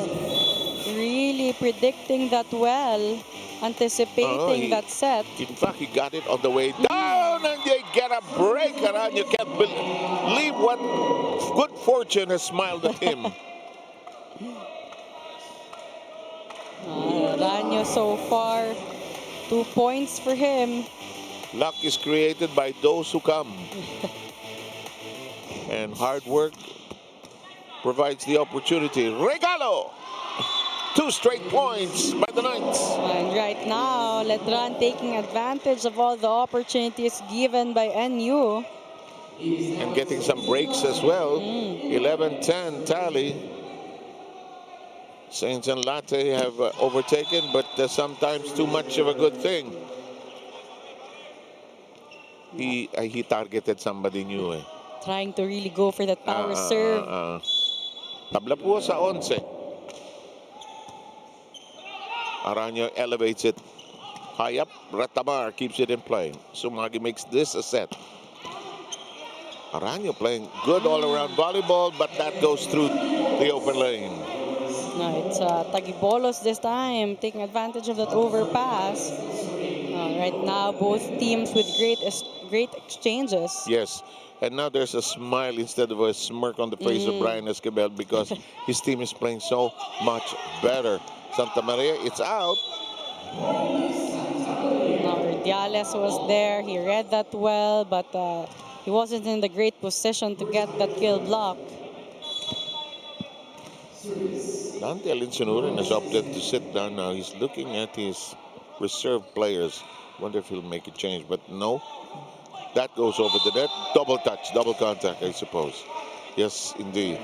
Really predicting that well, anticipating that set. In fact, he got it on the way down, and they get a break. Araño can't believe what good fortune has smiled at him. Araño so far, 2 points for him. Luck is created by those who come. And hard work provides the opportunity. Regalo! 2 straight points by the Knights. And right now, Letran taking advantage of all the opportunities given by NU. And getting some breaks as well. 11-10 tally. Saints and Lattes have overtaken, but sometimes too much of a good thing. He targeted somebody new. Trying to really go for that power serve. Tabla po sa 11. Araño elevates it high up. Retamar keeps it in play. Sumagi makes this a set. Araño playing good all-around volleyball, but that goes through the open lane. No, it's Tagibolos this time, taking advantage of that overpass. Right now, both teams with great exchanges. Yes, and now there's a smile instead of a smirk on the face of Brian Esquivel because his team is playing so much better. Santa Maria, it's out. Now, Ordiales was there. He read that well, but he wasn't in the great position to get that kill block. Dante Alinsunurin has opted to sit down now. He's looking at his reserve players. Wonder if he'll make a change, but no. That goes over the net. Double touch, double contact, I suppose. Yes, indeed.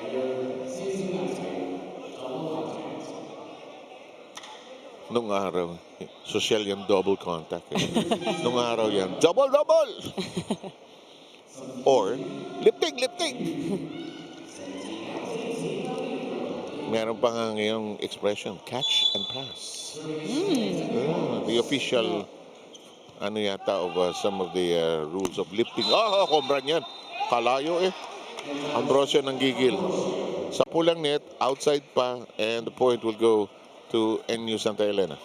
Nung araw, social yan, double contact. Nung araw yan, double! Or, lifting! Meron pa nga ngayong expression, catch and pass. The official ano yata of some of the rules of lifting. Kombran yan. Kalayo Ambrosio nang gigil. Sa pulang net, outside pa, and the point will go to NU Santa Elena.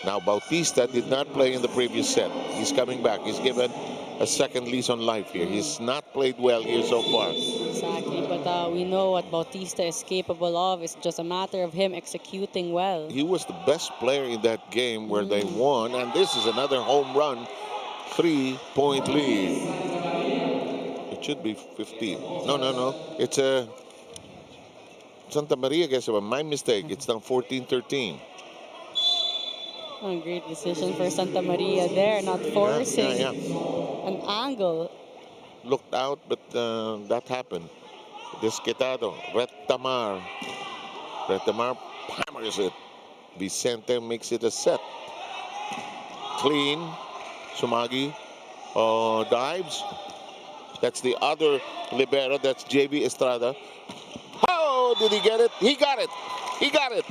Now Bautista did not play in the previous set. He's coming back. He's given a second lease on life here. He's not played well here so far. Exactly, but we know what Bautista is capable of. It's just a matter of him executing well. He was the best player in that game where they won, and this is another home run, 3-point lead. It should be 15. No. It's a Santa Maria, guess what? My mistake. It's now 14-13. Oh, great decision for Santa Maria there, not forcing an angle. Looked out, but that happened. Desquitado, Retamar hammers it. Vicente makes it a set. Clean. Sumagi dives. That's the other libero. That's JB Estrada. How did he get it? He got it. He got it.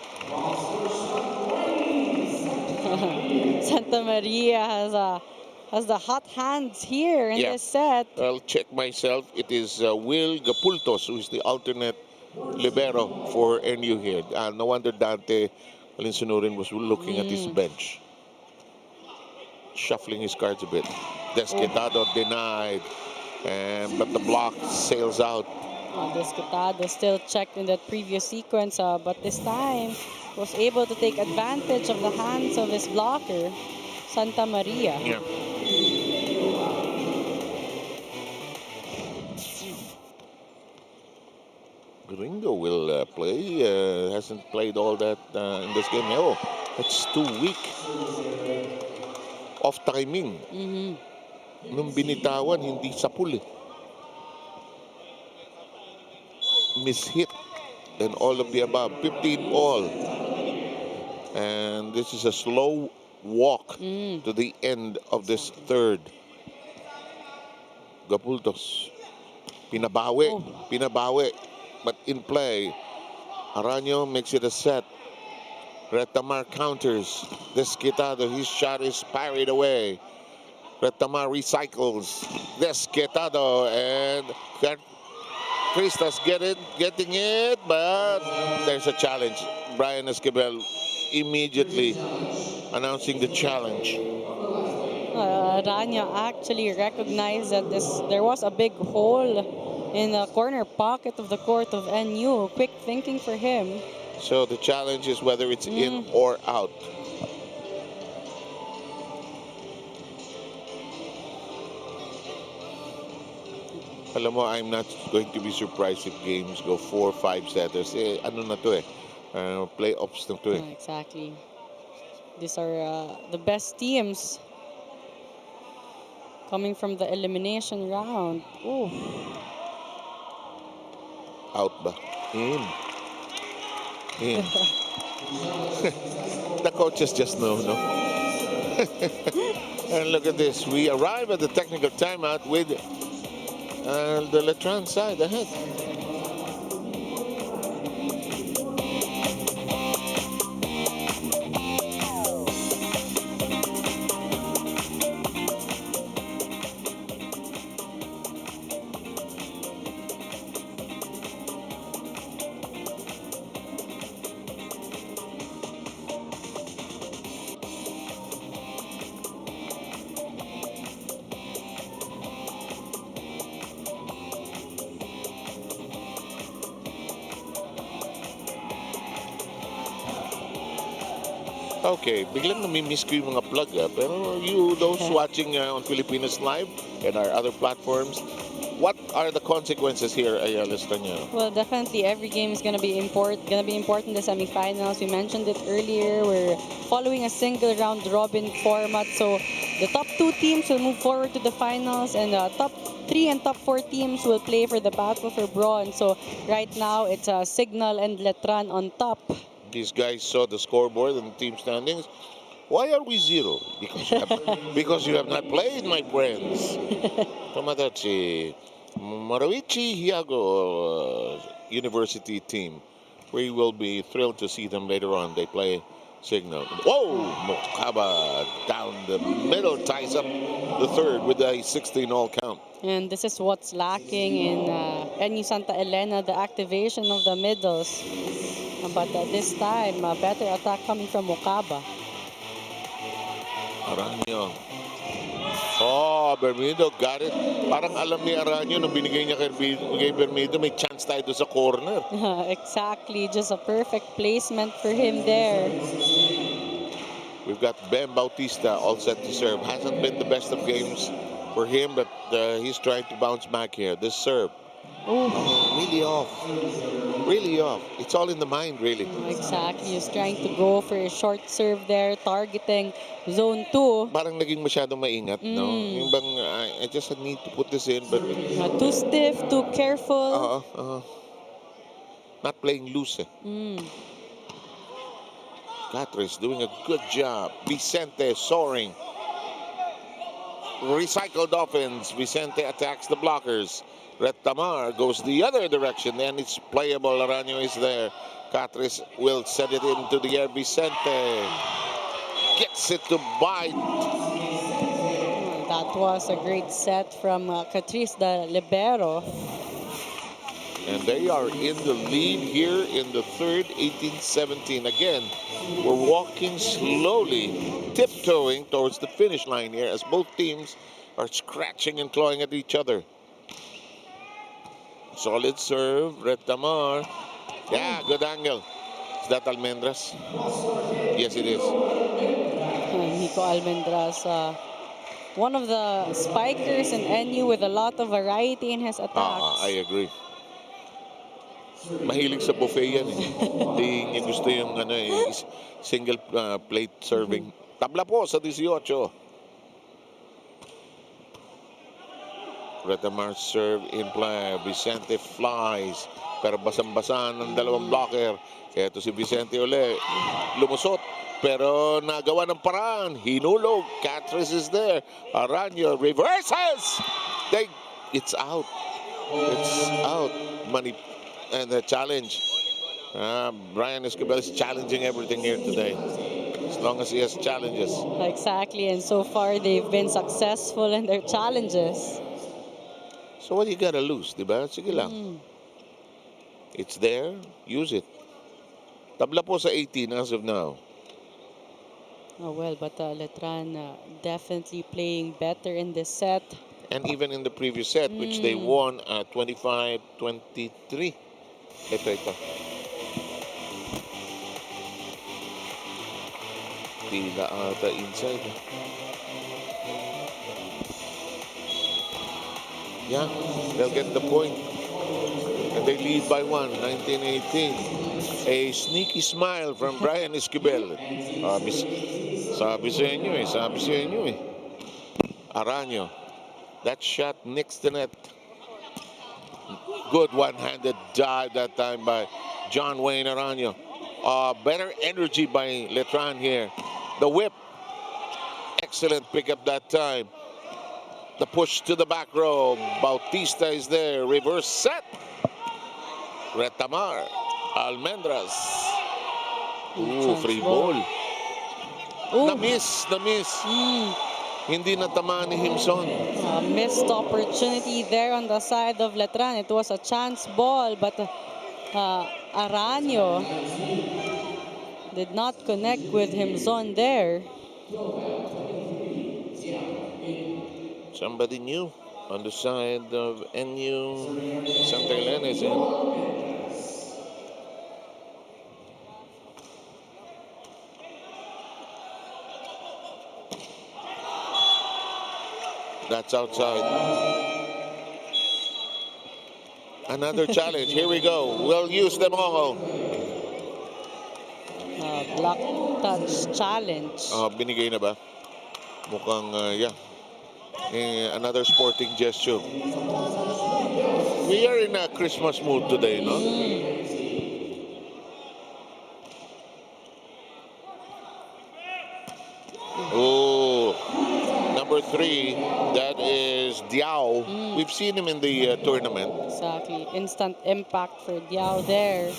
Santa Maria has the hot hands here in this set. I'll check myself. It is Will Gapultos, who is the alternate libero for NU here. No wonder Dante Alinsunurin was looking at his bench. Shuffling his cards a bit. Desquitado denied. But the block sails out. Desquitado still checked in that previous sequence, but this time was able to take advantage of the hands of his blocker, Santa Maria. Yeah. Ringo will play. Hasn't played all that in this game. Oh, that's too weak. Off timing. Nung binitawan, hindi sapul eh. Mishit and all of the above. 15 all. And this is a slow walk to the end of this third. Gapultos. Pinabawi. But in play, Aranyo makes it a set. Retamar counters. Desquitado, his shot is parried away. Retamar recycles. Desquitado and Cristas getting it, but there's a challenge. Brian Esquivel immediately announcing the challenge. Rania actually recognized that there was a big hole in the corner pocket of the court of NU. Quick thinking for him. So the challenge is whether it's in or out. Alam mo, I'm not going to be surprised if games go 4 or 5 setters. Ano na to playoffs na to Exactly. These are the best teams coming from the elimination round. Ooh. Out ba? In. The coaches just know, no? And look at this. We arrive at the technical timeout with the Letran side ahead. Okay, biglang namimiss ko yung mga plug pero those watching on Filipinas Live and our other platforms, what are the consequences here, Ayala Estraniano? Well, definitely every game is gonna be important. The semifinals. We mentioned it earlier. We're following a single round robin format, so the top 2 teams will move forward to the finals, and top 3 and top 4 teams will play for the battle for bronze. So right now it's Signal and Letran on top. These guys saw the scoreboard and the team standings. Why are we 0? Because you have not played, my friends. Tomodachi, Marawichi Hiago University team. We will be thrilled to see them later on. They play Signal. Whoa! Mokaba down the middle, ties up the third with a 16-all count. And this is what's lacking in NU Santa Elena, the activation of the middles. But this time, better attack coming from Mokaba. Aranyo. Oh, Bermido got it. Parang alam ni Aranyo nung binigay niya kay Bermido, may chance tayo doon sa corner. Exactly, just a perfect placement for him there. We've got Ben Bautista all set to serve. Hasn't been the best of games for him, but he's trying to bounce back here. This serve. Ooh. Really off. Really off. It's all in the mind, really. Exactly, he's trying to go for a short serve there, targeting zone 2. Parang naging masyadong maingat, no? Yung bang, I just need to put this in, but... Too stiff, too careful. Not playing loose, Catres doing a good job. Vicente soaring. Recycled offense. Vicente attacks the blockers. Retamar goes the other direction, and it's playable. Aranyo is there. Catres will set it into the air. Vicente gets it to bite. That was a great set from Catrice, the libero. And they are in the lead here in the third, 18-17. Again, we're walking slowly, tiptoeing towards the finish line here as both teams are scratching and clawing at each other. Solid serve, Retamar. Yeah, good angle. Is that Almendras? Yes, it is. Nico Almendras, one of the spikers in NU with a lot of variety in his attacks. I agree. Mahilig sa buffet yan Hindi niya gusto yung single plate serving. Tabla po sa 18. Retamar serve in play. Vicente flies. Pero basang-basa ng dalawang blocker. Ito si Vicente uli. Lumusot. Pero nagawa ng paraan. Hinulog. Catres is there. Aranyo reverses. It's out. It's out. And the challenge. Brian Escobar is challenging everything here today. As long as he has challenges. Exactly, and so far they've been successful in their challenges. So what do you gotta lose, diba? Sige lang. It's there, use it. Tabla po sa 18 as of now. Oh well, but Letran definitely playing better in this set. And even in the previous set, which they won 25-23. Ito. Tila ata inside. Yeah, they'll get the point. And they lead by 1, 19-18. A sneaky smile from Brian Esquivel. Sabi sa inyo eh. Aranyo. That shot next to net. Good one-handed dive that time by John Wayne Aranyo. Better energy by Letran here. The whip. Excellent pickup that time. The push to the back row. Bautista is there. Reverse set. Retamar. Almendras. Free ball. Na-miss. Hindi natamaan ni Himson. Missed opportunity there on the side of Letran. It was a chance ball, but Aranyo did not connect with Himson there. Somebody new on the side of NU. Santa Elena is in. That's outside. Another challenge. Here we go. We'll use them all. Block touch challenge. Binigay na ba? Mukhang, yeah. Another sporting gesture. We are in a Christmas mood today, no? Oh, number 3, that is Diao. We've seen him in the tournament. Exactly. Instant impact for Diao there.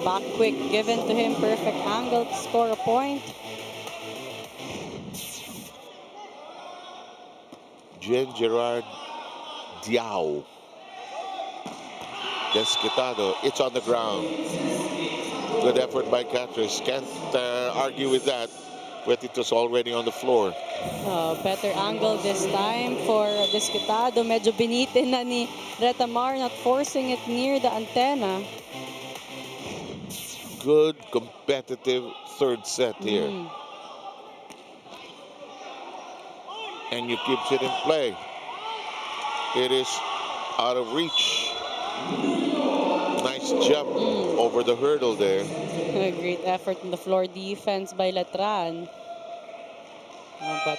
Back quick given to him. Perfect angle to score a point. Jean-Gerard Diao. Desquitado. It's on the ground. Good effort by Catres. Can't argue with that. But it was already on the floor. Better angle this time for Desquitado. Medyo binitin na ni Retamar, not forcing it near the antenna. Good competitive third set here. And you keeps it in play. It is out of reach. Nice jump over the hurdle there. A great effort in the floor defense by Letran. But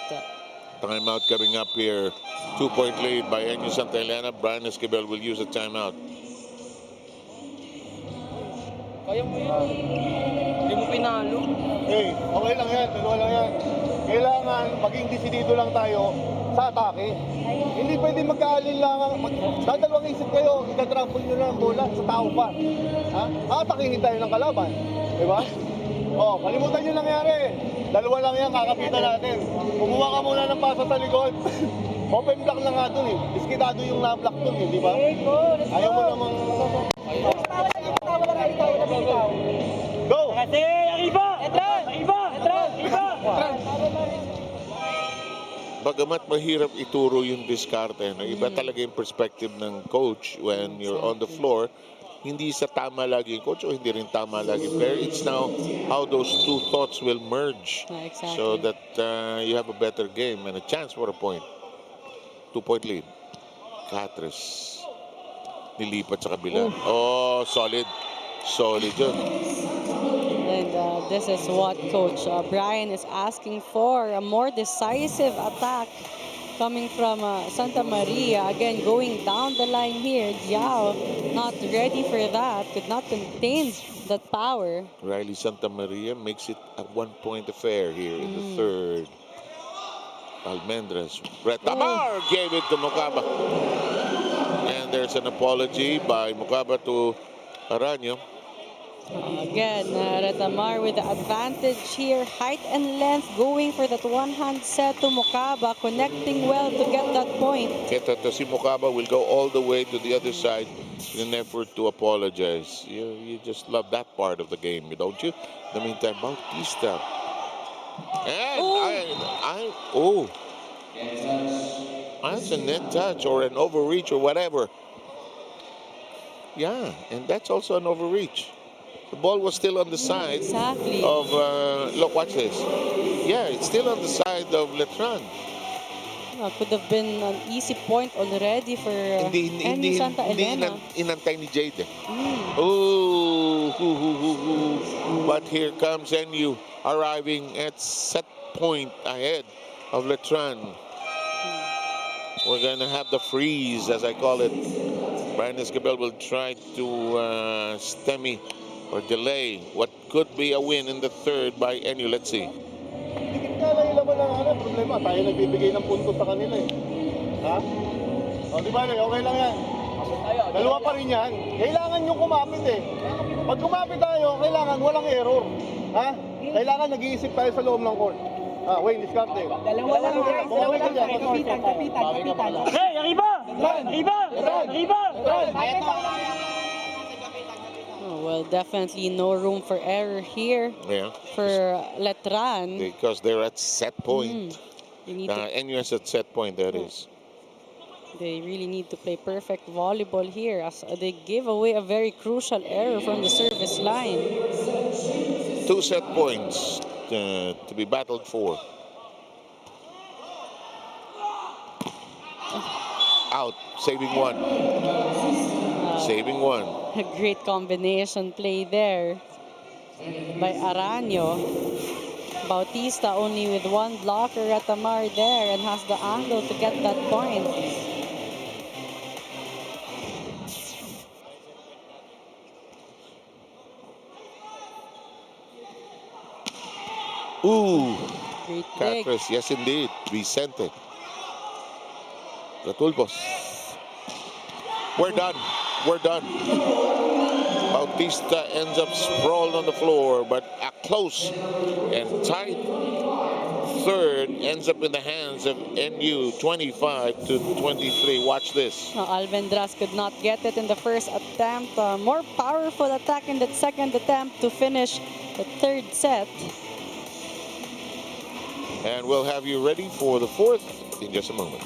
Timeout coming up here. 2-point lead by NU Santa Elena. Brian Esquivel will use a timeout. Kaya mo yun. Hindi mo pinalo. Hey, okay lang yan. Dalawa lang yan. Kailangan maging desidido lang tayo sa atake. Hindi pwede magkaalinlangan. Dadalawang isip kayo, ikatrampol nyo na ang bola sa tao pa. Ha? Atakihin tayo ng kalaban. Diba? Oh, kalimutan nyo nangyari. Dalawa lang yan, kakapitan natin. Kumuha ka muna ng pasa sa likod. Open block na nga dun eh. Diskitado yung na-block dun eh, di ba? Ayaw mo namang... Go! Kasi, arriba! Arriba! Arriba! Bagamat mahirap ituro yung diskarte, no? Iba talaga yung perspective ng coach when you're on the floor. Hindi sa tama lagi yung coach o hindi rin tama lagi yung player. It's now how those two thoughts will merge exactly. so that you have a better game and a chance for a point. 2-point lead. Catres. Nilipat sa kabila. Oh, solid. Solid yun. And this is what Coach Brian is asking for, a more decisive attack coming from Santa Maria. Again, going down the line here. Diao not ready for that, could not contain that power. Riley Santa Maria makes it a 1-point affair here in the third. Almendras. Retamar gave it to Mukaba. And there's an apology by Mukaba to Aranyo. Again, Retamar with the advantage here. Height and length going for that one-hand set to Mukaba, connecting well to get that point. Ito si Mukaba will go all the way to the other side in an effort to apologize. You just love that part of the game, don't you? In the meantime, Bautista. And that's a net touch or an overreach or whatever. Yeah, and that's also an overreach. The ball was still on the side of, look, watch this. Yeah, it's still on the side of Letran. Could have been an easy point already for NU Santa Elena. Inantay ni Jade. Oh, but here comes NU arriving at set point ahead of Letran. We're going to have the freeze, as I call it. Brian Esquivel will try to stemmy or delay what could be a win in the third by NU. Let's see. Dikit nga lang yung laman ng problema. Tayo nagbibigay ng punto sa kanila eh. Ha? O, di ba? Okay lang yan. Dalawa pa rin yan. Kailangan yung kumapit eh. Pag kumapit tayo, kailangan walang error. Ha? Kailangan nag-iisip tayo sa loob ng court. Wayne, diskarte. Dalawa lang guys. Dalawa lang guys. Kapitan. Hey, arriba! Arriba! Arriba! Well, definitely no room for error here for Letran. Because they're at set point. NU is at set point, that is. They really need to play perfect volleyball here as they give away a very crucial error from the service line. 2 set points to be battled for. Out, saving one. Saving one. A great combination play there by Aranyo. Bautista only with one blocker at Amar there and has the angle to get that point. Ooh, great dig. Catres, yes indeed, Vicente. Gatulbos. We're done. We're done. Bautista ends up sprawled on the floor, but a close and tight third ends up in the hands of NU 25-23. Watch this. Almendras could not get it in the first attempt. More powerful attack in that second attempt to finish the third set. And we'll have you ready for the fourth in just a moment.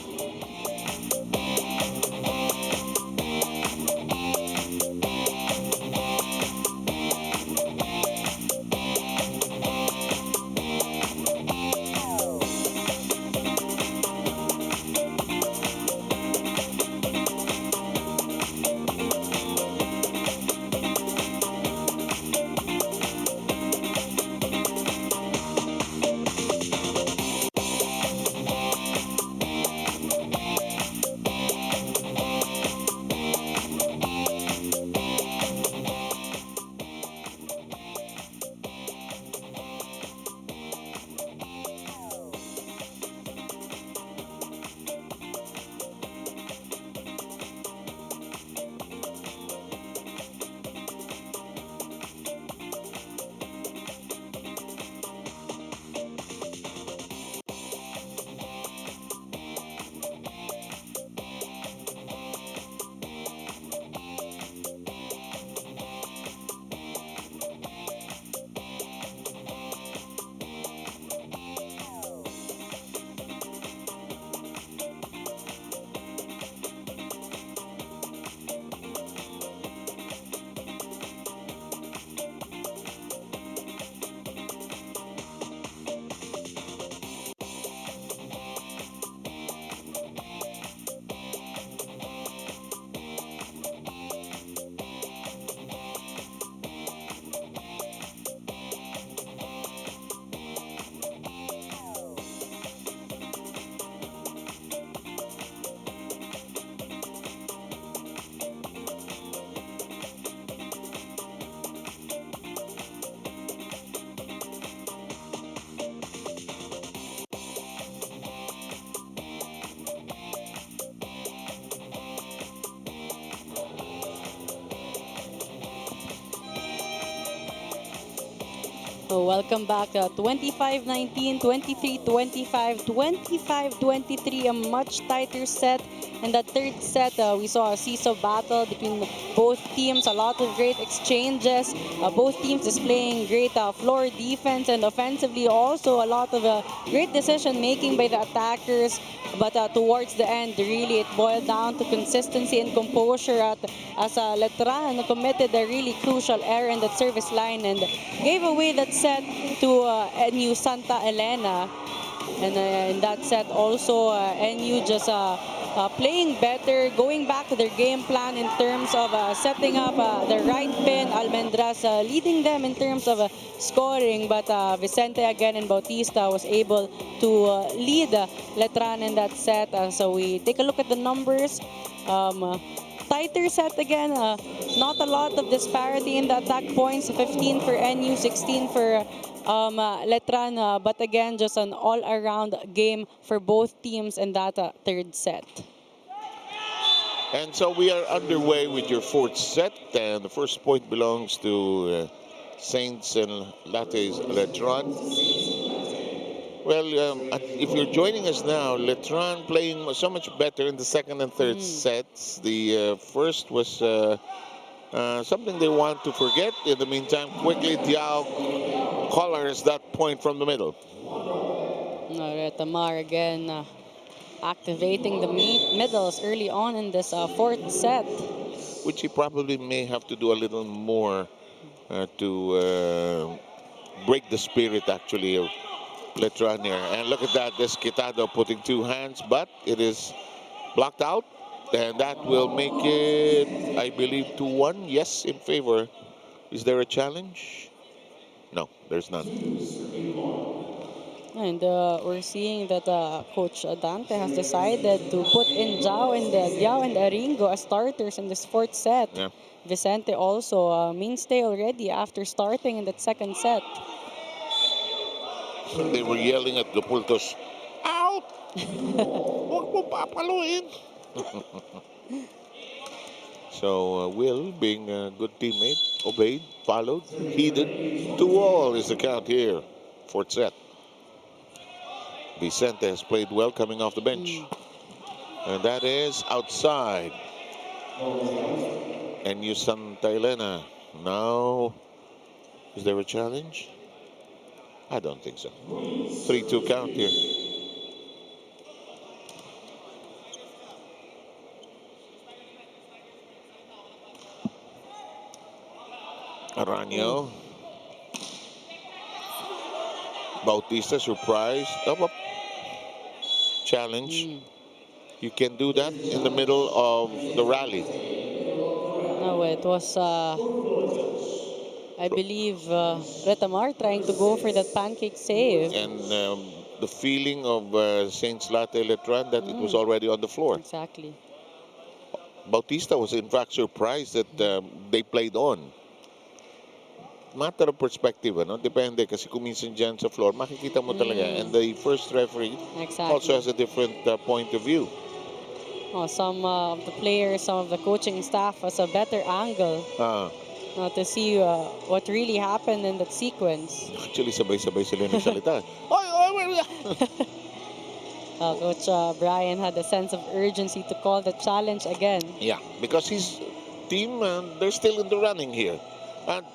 So welcome back. 25-19, 23-25, 25-23, a much tighter set. In the third set, we saw a seesaw battle between both teams. A lot of great exchanges. Both teams displaying great floor defense and offensively also a lot of great decision making by the attackers. But towards the end, really, it boiled down to consistency and composure as Letran committed a really crucial error in that service line and gave away that set to NU Santa Elena. And in that set also, NU just playing better, going back to their game plan in terms of setting up the right pin. Almendras leading them in terms of scoring, but Vicente again and Bautista was able to lead Letran in that set. So we take a look at the numbers. Tighter set again, not a lot of disparity in the attack points, 15 for NU, 16 for Letran, but again, just an all-around game for both teams in that third set. And so we are underway with your fourth set, and the first point belongs to Saints and Lattes Letran. Well, if you're joining us now, Letran playing so much better in the second and third sets. The first was something they want to forget. In the meantime, quickly Diao collars that point from the middle. Tamar again activating the middles early on in this fourth set. Which he probably may have to do a little more to break the spirit, actually, of Letran here. And look at that, Desquitado putting two hands, but it is blocked out. And that will make it, I believe, 2-1. Yes, in favor. Is there a challenge? No, there's none. And we're seeing that Coach Dante has decided to put in Diao and Aringo as starters in this fourth set. Yeah. Vicente also mainstay already after starting in that second set. They were yelling at the Pultos, out! Huwag mo papaluin! So Will, being a good teammate, obeyed, followed, heeded. 2-2 is the count here. Fourth set. Vicente has played well coming off the bench. And that is outside. NU Santa Elena. Now, is there a challenge? I don't think so. 3-2 count here. Aranio. Bautista surprised. Challenge. You can do that in the middle of the rally. No, it was, I believe, Retamar trying to go for that pancake save. And the feeling of Saints Lattes Letran that it was already on the floor. Exactly. Bautista was in fact surprised that they played on. Matter of perspective, ano? Depende kasi kung minsan dyan sa floor, makikita mo talaga. And the first referee also has a different point of view. Oh, some of the players, some of the coaching staff has a better angle to see what really happened in that sequence. Actually, sabay-sabay sila nagsalita. Coach Brian had a sense of urgency to call the challenge again. Yeah, because his team, they're still in the running here.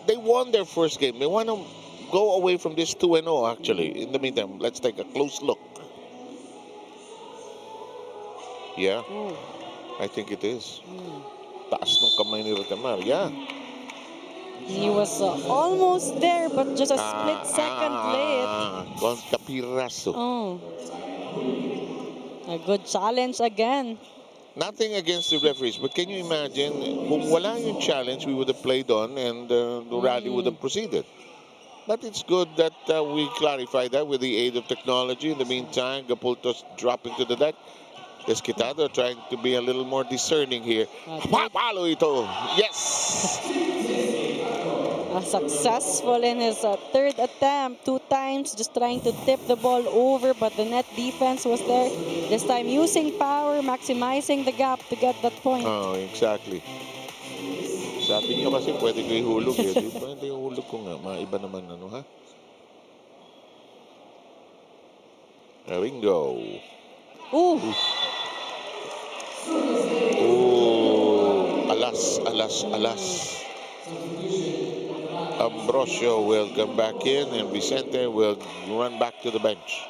They won their first game. They want to go away from this 2-0 actually. In the meantime, let's take a close look. Yeah, I think it is. Taas ng kamay ni Retamar. Yeah. He was almost there, but just a split second late. Kapiraso. A good challenge again. Nothing against the referees, but can you imagine kung wala yung challenge, we would have played on and the rally would have proceeded. But it's good that we clarify that with the aid of technology. In the meantime, Gapulto's dropping to the deck. Desquitado trying to be a little more discerning here. Palo ito. Yes! Successful in his third attempt, 2 times just trying to tip the ball over, but the net defense was there. This time using power, maximizing the gap to get that point. Oh, exactly. Sabi niyo kasi pwede ko ihulog eh. Di pwede ihulog ko nga. Maiba naman ano ha. There we go. Ooh. Ooh. Alas, alas, alas. Ambrosio will come back in and Vicente will run back to the bench.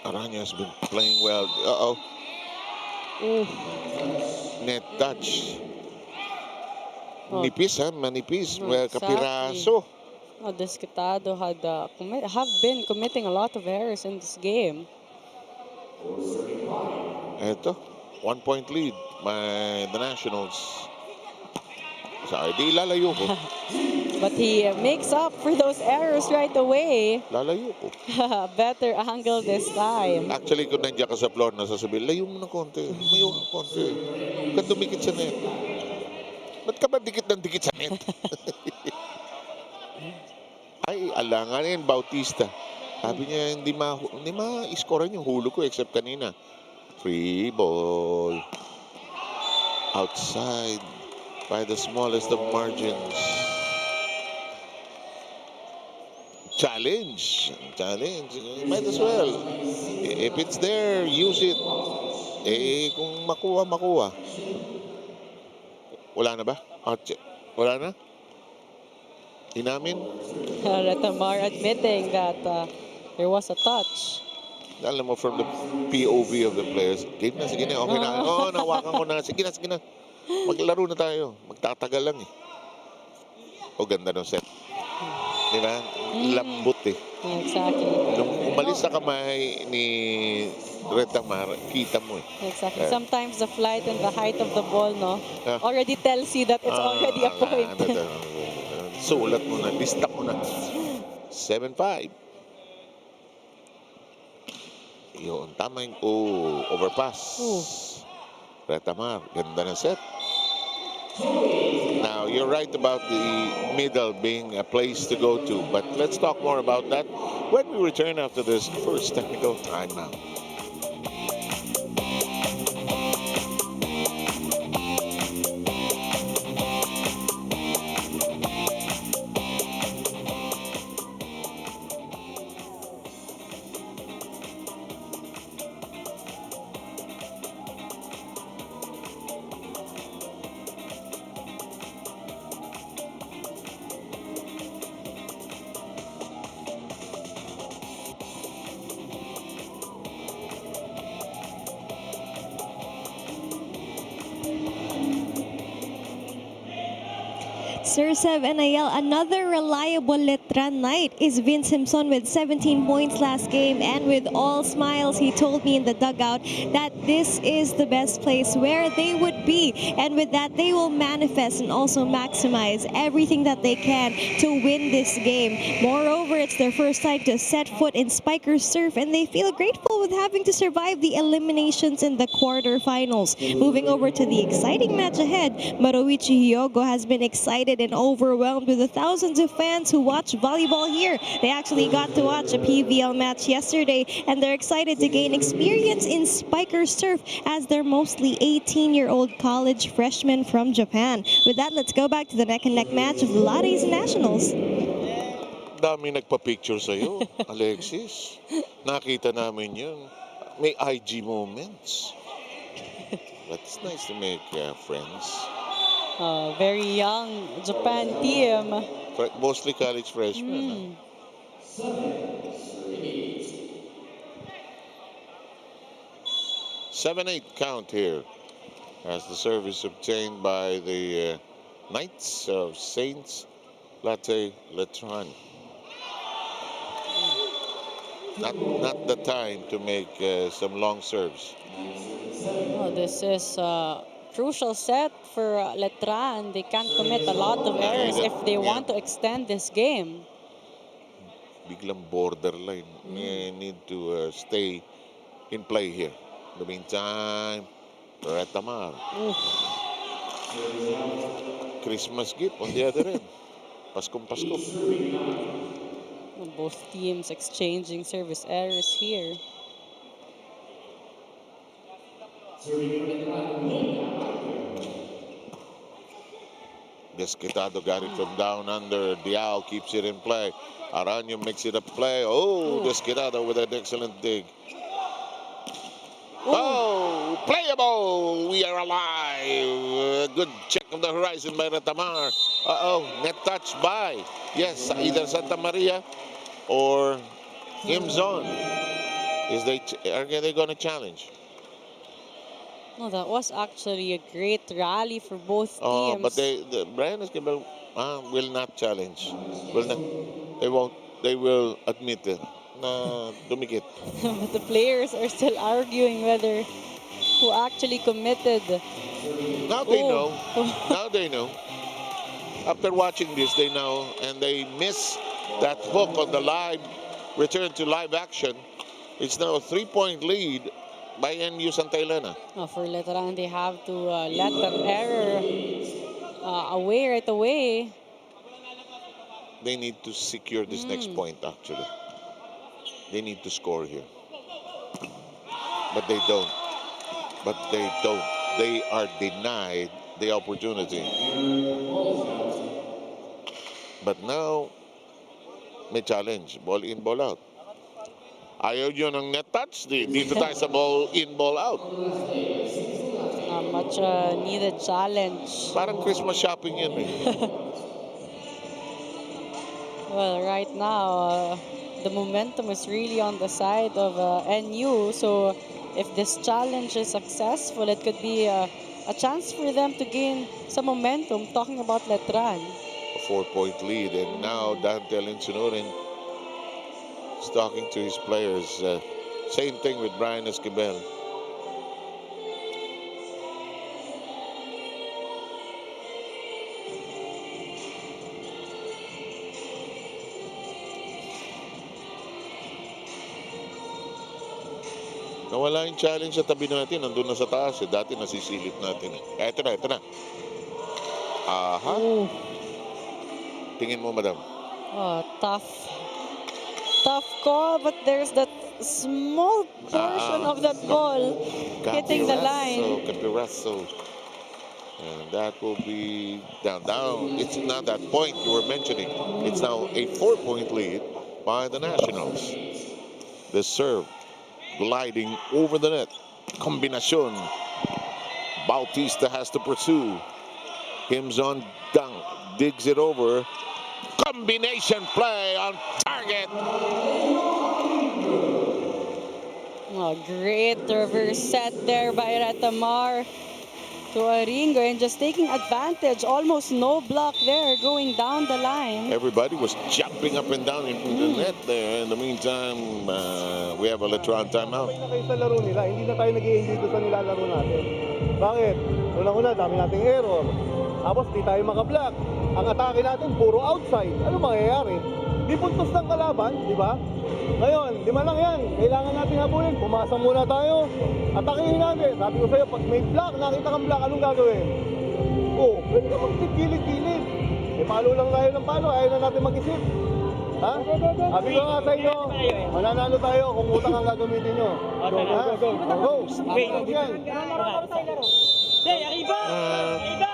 Aranya has been playing well. Net touch. Nipis ha, manipis. Kapiraso. Desquitado have been committing a lot of errors in this game. Ito, 1-point lead by the Nationals. Sorry, di lalayo ko. But he makes up for those errors right away. Lalayo ko. Better angle this time. Actually, kung nandiyan ka sa floor, nasasabihin, layo mo ng konti. Lumayo ka konti. Huwag kang dumikit sa net. Ba't ka ba dikit ng dikit sa net? Ay, alanganin, Bautista. Sabi niya, hindi ma-scorean yung hulo ko except kanina. Free ball. Outside by the smallest of margins. Challenge. Might as well. If it's there, use it. Kung makuha. Wala na ba? Wala na? Inamin? Retamar admitting that there was a touch. Alam mo, from the POV of the players, game na, sige na, okay na. Nawakan ko na. Sige na. Maglaro na tayo. Magtatagal lang eh. Ganda ng set. Di ba? Lambot eh. Exactly. Nung umalis sa kamay ni Retamar, kita mo eh. Exactly. Sometimes the flight and the height of the ball, already tells you that it's already a point. Sulat mo na, lista mo na. 7-5. Yun, tama yung overpass. Retamar, ganda na set. Now, you're right about the middle being a place to go to, but let's talk more about that when we return after this first technical timeout. Sir Sev and Ayel, another reliable Letran night is Vince Simpson with 17 points last game, and with all smiles he told me in the dugout that this is the best place where they would be, and with that they will manifest and also maximize everything that they can to win this game. Moreover, it's their first time to set foot in Spiker's turf, and they feel grateful with having to survive the eliminations in the quarterfinals. Moving over to the exciting match ahead, Maruichi Hyogo has been excited and overwhelmed with the thousands of fans who watch volleyball here. They actually got to watch a PVL match yesterday, and they're excited to gain experience in Spiker's turf as they're mostly 18-year-old college freshmen from Japan. With that, let's go back to the neck-and-neck match of the Lattes Nationals. Dami nagpa-picture sa'yo, Alexis. Nakita namin yun. May IG moments. But it's nice to make friends. Very young Japan team. Mostly college freshmen. 7-8 count here as the service obtained by the Knights of Saints Lattes Letran. Not the time to make some long serves. Oh, this is a crucial set for Letran. They can't commit a lot of errors if they want to extend this game. Biglang borderline. They need to stay in play here. In the meantime, Retamar. Christmas gift on the other end. Paskong Pasko. Both teams exchanging service errors here. Desquitado got it from down under. Diao keeps it in play. Aranyo makes it a play. Oh, Desquitado with an excellent dig. Oh, playable. We are alive. Good check of the horizon by Retamar. Net touch by, yes, either Santa Maria or Kimzon. Are they going to challenge? No, that was actually a great rally for both teams. But Brian Esquivel will not challenge. They won't. They will admit it. Na dumikit. But the players are still arguing whether who actually committed. Now they know. Now they know. After watching this, they know, and they miss that hook on the live return to live action. It's now a 3-point lead by NU Santa Elena. For Letran, they have to let that error away right away. They need to secure this next point, actually. They need to score here. But they don't. They are denied the opportunity. But now, may challenge. Ball in, ball out. Ayaw nyo ng net touch. Dito tayo sa ball in, ball out. Much needed challenge. Parang Christmas shopping yun eh. Well, right now, the momentum is really on the side of NU. So if this challenge is successful, it could be a chance for them to gain some momentum. Talking about Letran. A 4-point lead, and now Dante Linsunurin is talking to his players. Same thing with Brian Esquivel. Nawala yung challenge sa tabi natin. Nandun na sa taas. Dati nasisilip natin. Ito na. Aha. Tingin mo, madam. Tough call, but there's that small portion of that ball hitting the line. Capiraso. And that will be down. It's not that point you were mentioning. It's now a 4-point lead by the Nationals. The serve gliding over the net. Combination. Bautista has to pursue. Kimzon dunk. Digs it over. Combination play on target. Great reverse set there by Retamar. to Aringo and just taking advantage. Almost no block there going down the line. Everybody was jumping up and down in the net there. In the meantime, we have a Letran timeout. Okay na kayo sa laro nila, hindi na tayo nag-i-enjoy doon sa nilalaro natin. Bakit? Unang-una, dami nating error. Tapos di tayo makablock. Ang atake natin, puro outside. Ano mangyayari? Di puntos ng kalaban, di ba? Ngayon, 5 lang yan. Kailangan natin habulin. Pumasa muna tayo. Atakihin natin. Sabi ko sa'yo, pag may block, nakita kang block, anong gagawin? Oh, pwede ka magtigilid-gilid. Eh, palo lang tayo ng palo. Ayaw na natin mag-isip. Ha? Sabi ko nga sa inyo, mananalo tayo kung utang ang gagamitin nyo. Go, go, go. Go. Wait. Yan.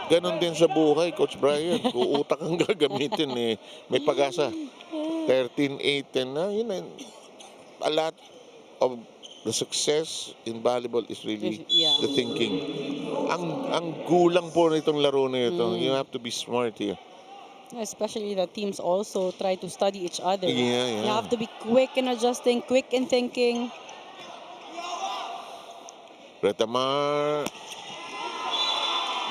Ganon din sa buhay, Coach Brian. Kung utak ang gagamitin, may pag-asa. 13-8 and yun, a lot of the success in volleyball is really the thinking. Ang gulang po nitong laro na ito, you have to be smart here. Especially the teams also try to study each other. Yeah. You have to be quick in adjusting, quick in thinking. Retamar,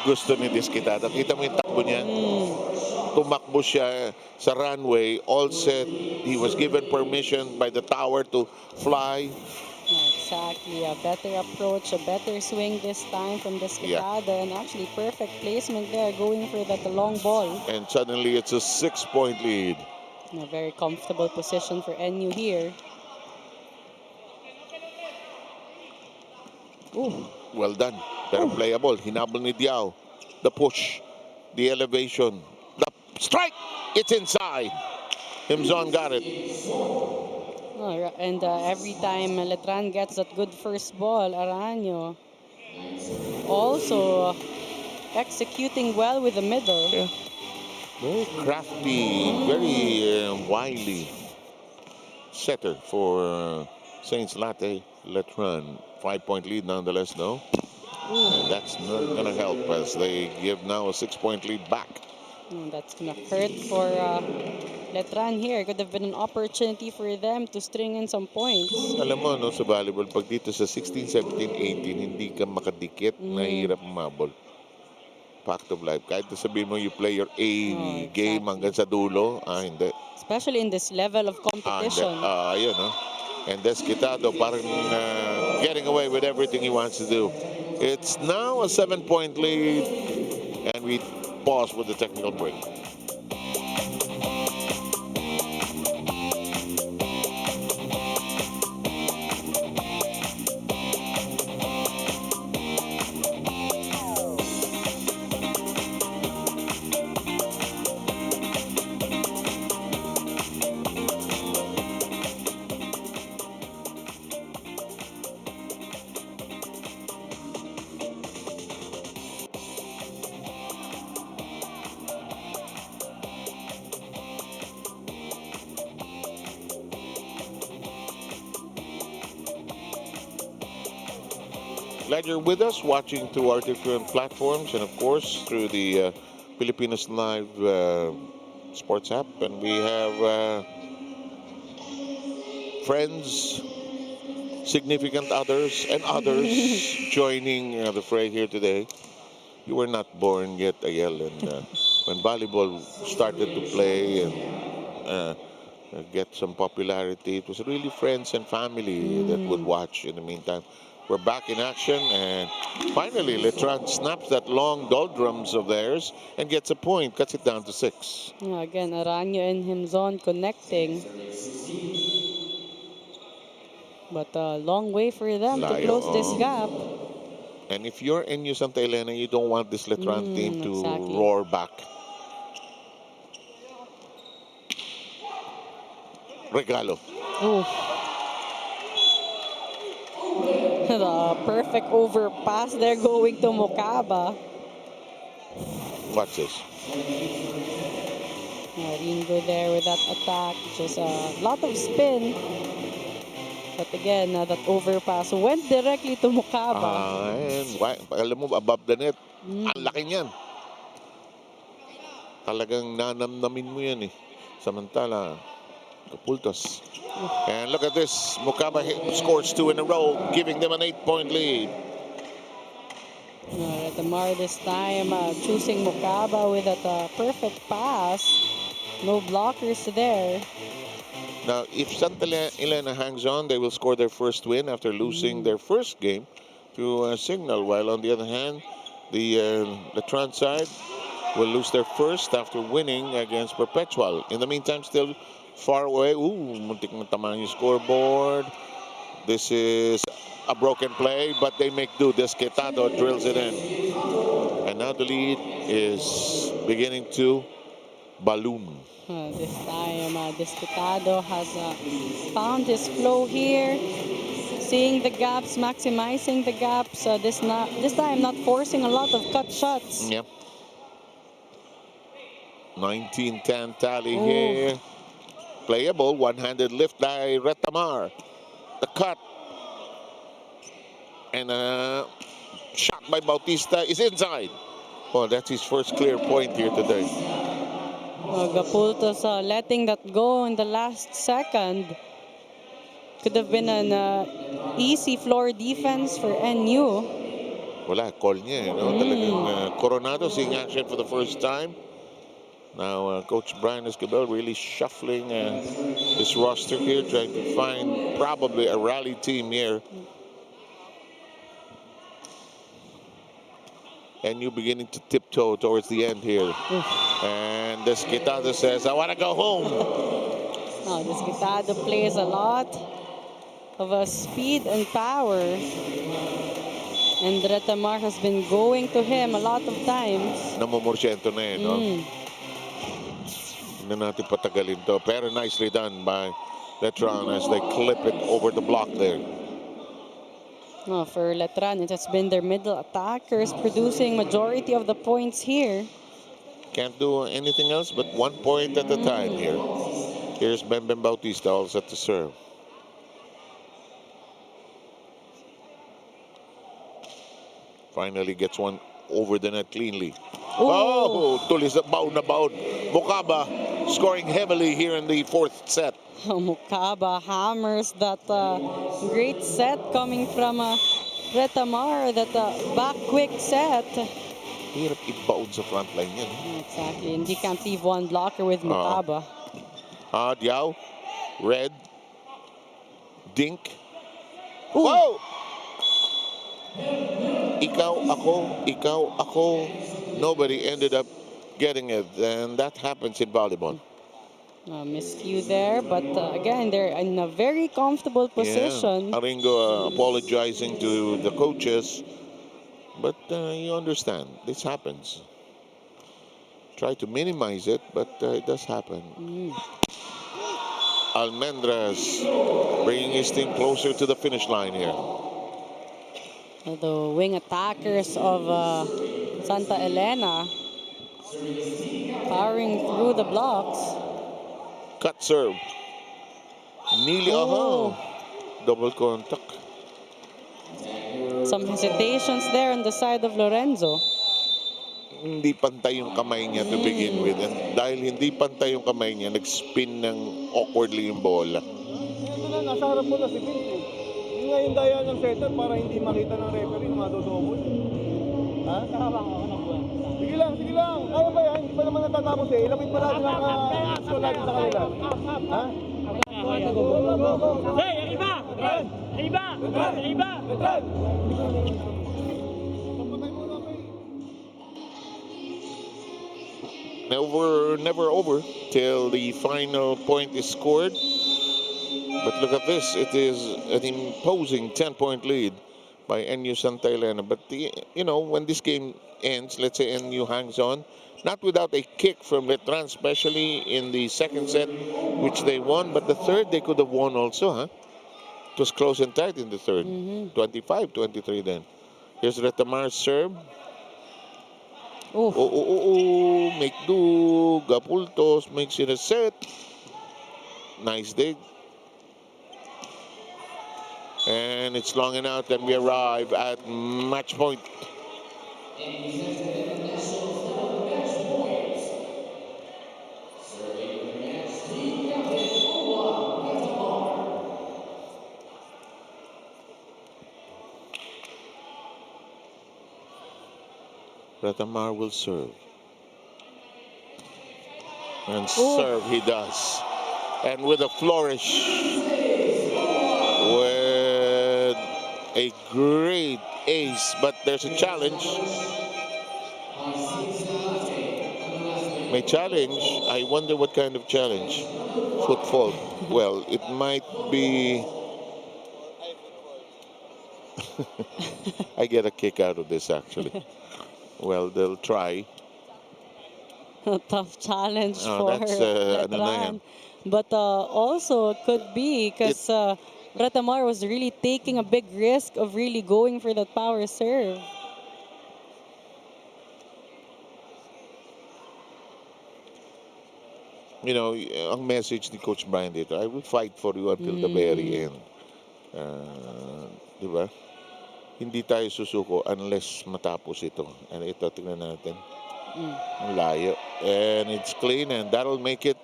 gusto ni Diskitado. Kita mo yung takbo niya. Tumakbo siya sa runway, all set. He was given permission by the tower to fly. Exactly, a better approach, a better swing this time from Diskitado, and actually perfect placement there, going for that long ball. And suddenly it's a 6-point lead. A very comfortable position for NU here. Ooh, well done. Pero playable. Hinabol ni Diao. The push, the elevation, the strike. It's inside. Himzon got it. And every time Letran gets that good first ball, Aranyo also executing well with the middle. Yeah. Very crafty, very wily setter for Saints Lattes Letran. 5-point lead nonetheless, no? And that's not going to help as they give now a 6-point lead back. That's going to hurt for Letran here. Could have been an opportunity for them to string in some points. Alam mo, no, sa volleyball, pag dito sa 16, 17, 18, hindi ka makadikit, mahirap umabol. Fact of life. Kahit sabihin mo you play your A game hanggang sa dulo, hindi. Especially in this level of competition. Ayun, no? And Diskitado parang getting away with everything he wants to do. It's now a 7-point lead, and we pause with the technical break. Glad you're with us, watching through our different platforms and, of course, through the Filipinos Live sports app. And we have friends, significant others, and others joining the fray here today. You were not born yet, Ayel, and when volleyball started to play and get some popularity, it was really friends and family that would watch in the meantime. We're back in action, and finally Letran snaps that long doldrums of theirs and gets a point, cuts it down to 6. Again, Aranyo and Himzon connecting. But a long way for them to close this gap. And if you're NU Santa Elena, you don't want this Letran team to roar back. Regalo. Oof. The perfect overpass there going to Mokaba. Watch this. Ringo there with that attack. Just a lot of spin. But again, that overpass went directly to Mokaba. And alam mo, above the net. Ang laki niyan. Talagang nanamnamin mo yan eh. Samantala, kapultos. And look at this. Mokaba scores 2 in a row, giving them an 8-point lead. Retamar this time choosing Mukaba with that perfect pass. No blockers there. Now, if Santa Elena hangs on, they will score their first win after losing their first game to Signal. While on the other hand, the Letran side will lose their first after winning against Perpetual. In the meantime, still far away. Ooh, muntik na tamaan yung scoreboard. This is a broken play, but they make do. Desquitado drills it in. And now the lead is beginning to balloon. This time, Desquitado has found his flow here. Seeing the gaps, maximizing the gaps. This time, not forcing a lot of cut shots. Yep. 19-10 tally here. Playable, one-handed lift by Retamar. The cut. And a shot by Bautista is inside. Oh, that's his first clear point here today. Gapultos letting that go in the last second. Could have been an easy floor defense for NU. Wala, call niya. Talagang Coronado seeing action for the first time. Now, Coach Brian Escobar really shuffling his roster here, trying to find probably a rally team here. And you beginning to tiptoe towards the end here. And Desquitado says, I want to go home. Desquitado plays a lot of speed and power. And Retamar has been going to him a lot of times. Namumorsyento na no? Hindi natin patagalin to. Pero nicely done by Letran as they clip it over the block there. For Letran, it has been their middle attackers producing majority of the points here. Can't do anything else but 1 point at a time here. Here's Bembem Bautista all set to serve. Finally gets one over the net cleanly. Oh, tulis na baon na baon. Mukaba scoring heavily here in the fourth set. Mukaba hammers that great set coming from Retamar, that back quick set. Hirap ibaon sa front line yan. Exactly, and he can't leave one blocker with Mukaba. Diao, Red, Dink. Whoa! Ikaw, ako. Nobody ended up getting it, and that happens in volleyball. Miscue there, but again, they're in a very comfortable position. Yeah. Aringo apologizing to the coaches, but you understand, this happens. Try to minimize it, but it does happen. Almendras bringing his team closer to the finish line here. The wing attackers of Santa Elena powering through the blocks. Cut serve. Nearly, double contact. Some hesitations there on the side of Lorenzo. Hindi pantay yung kamay niya to begin with. And dahil hindi pantay yung kamay niya, nag-spin ng awkwardly yung bola. Ito na, nasa harap mo na si Vince. Yun nga yung daya ng setter para hindi makita ng referee na madodobol. Ha? Sige lang. Kaya ba yan? Hindi pa naman natatapos eh. Ilapit pa natin ang action natin sa kanila. Ha? Hey, iba! Never over till the final point is scored. But look at this. It is an imposing 10-point lead by NU Santa Elena. But, when this game ends, let's say NU hangs on, not without a kick from Letran, especially in the second set, which they won. But the third, they could have won also, huh? It was close and tight in the third. 25-23 then. Here's Retamar's serve. Make do. Gapultos makes it a set. Nice dig. And it's long and out, and we arrive at match point. Ratamar will serve. And serve he does. And with a flourish. With a great ace. But there's a challenge. May challenge. I wonder what kind of challenge. Footfall. Well, it might be... I get a kick out of this, actually. Well, they'll try. Tough challenge Oh, for that's, ano na yan. Letran. But also could be because Ratamar was really taking a big risk of really going for that power serve. You know, ang message ni Coach Brian dito, I will fight for you until the very end. Di ba? Hindi tayo susuko unless matapos ito. And ito, tingnan natin. Ang layo. And it's clean and that'll make it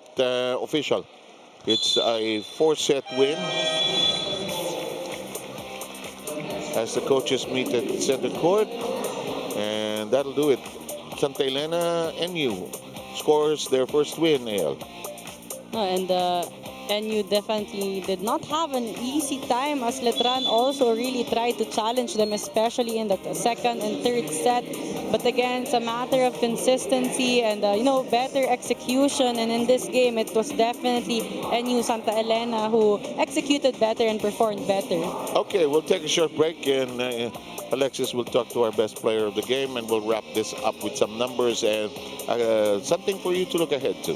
official. It's a 4-set win. As the coaches meet at center court. And that'll do it. Santa Elena NU scores their first win, AL. And NU definitely did not have an easy time as Letran also really tried to challenge them, especially in the second and third set. But again, it's a matter of consistency and better execution. And in this game, it was definitely NU Santa Elena who executed better and performed better. Okay, we'll take a short break and Alexis will talk to our best player of the game and we'll wrap this up with some numbers and something for you to look ahead to.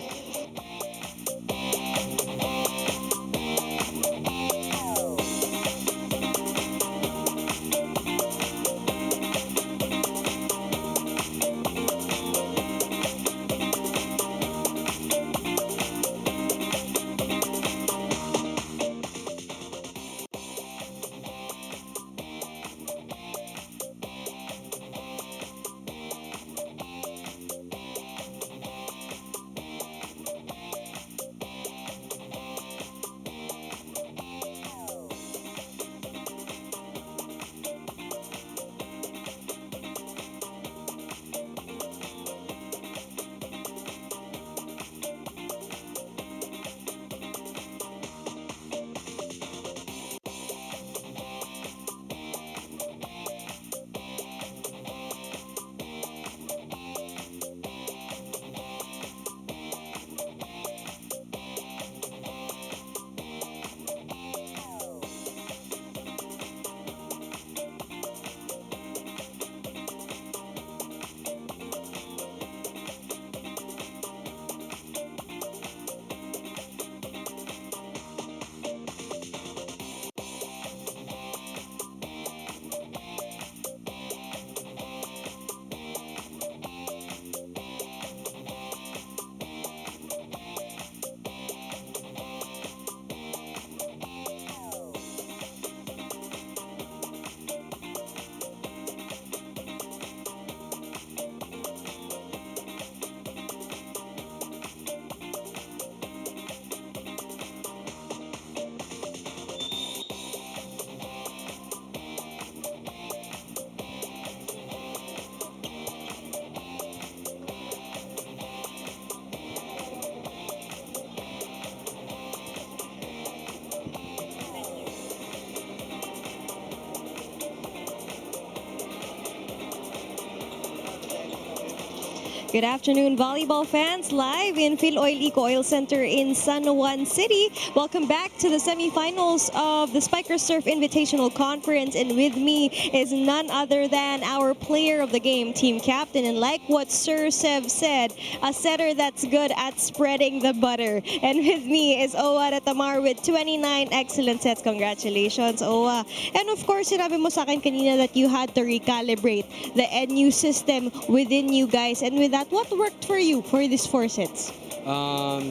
Good afternoon, volleyball fans. Live in Philoil Eco Oil Center in San Juan City. Welcome back to the semifinals of the Spiker Surf Invitational Conference. And with me is none other than our player of the game, team captain. And like what Sir Sev said, a setter that's good at spreading the butter. And with me is Owa Ratamar with 29 excellent sets. Congratulations, Owa. And of course, sinabi mo sa akin kanina that you had to recalibrate the NU system within you guys. And with that, what worked for you for these 4 sets?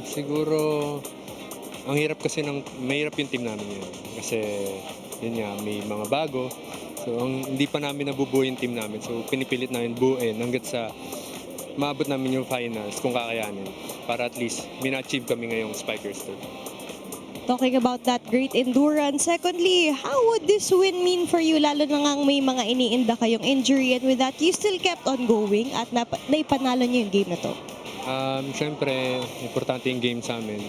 Siguro, ang hirap kasi mahirap yung team namin yun. Kasi, yun nga, may mga bago. So, hindi pa namin nabubuo yung team namin. So, pinipilit namin buuin hanggat sa maabot namin yung finals kung kakayanin. Para at least, mina-achieve kami ngayong Spikers Tour. Talking about that great endurance. Secondly, how would this win mean for you? Lalo na nga may mga iniinda kayong injury, and with that, you still kept on going at naipanalo niyo yung game na to. Siyempre, importante yung game sa amin.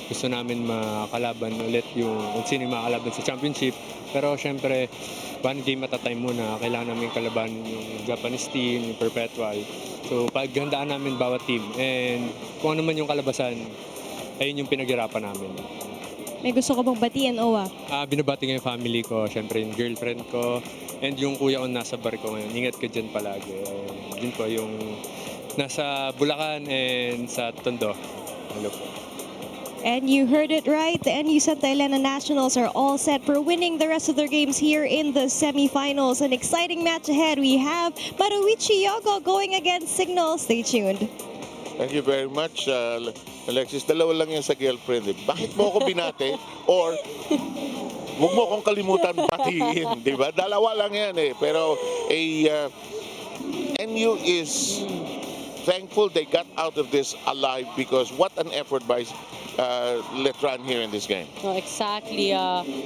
Gusto namin makalaban ulit yung kung sino yung makalaban sa championship. Pero siyempre, one game at a time muna. Kailangan namin kalaban yung Japanese team, yung Perpetual. So, paghandaan namin bawat team. And kung ano man yung kalabasan, ayun yung pinaghirapan namin. May gusto ko bang batiin, Owa? Binabati ko yung family ko, siyempre yung girlfriend ko, and yung kuya ko nasa bar ko ngayon. Ingat ka dyan palagi. Yun po yung nasa Bulacan and sa Tondo. Hello po. And you heard it right, the NU Santa Elena Nationals are all set for winning the rest of their games here in the semifinals. An exciting match ahead. We have Maruichi Yogo going against Signal. Stay tuned. Thank you very much, Alexis. Dalawa lang yan sa girlfriend. Bakit mo ako binate? Or, huwag mo akong kalimutan batiin. Di ba? Dalawa lang yan eh. Pero, NU is thankful they got out of this alive because what an effort by Letran here in this game. No, exactly.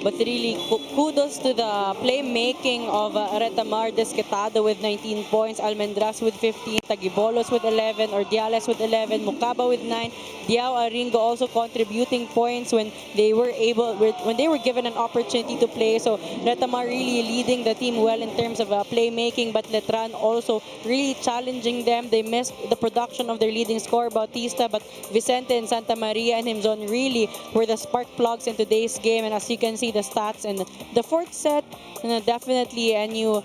But really, kudos to the playmaking of Retamar Desquitado with 19 points, Almendras with 15, Tagibolos with 11, Ordiales with 11, Mukaba with 9, Diao Aringo also contributing points when they were given an opportunity to play. So Retamar really leading the team well in terms of playmaking, but Letran also really challenging them. They missed the production of their leading scorer Bautista, but Vicente and Santa Maria and him Zone really were the spark plugs in today's game. And as you can see, the stats in the fourth set, definitely NU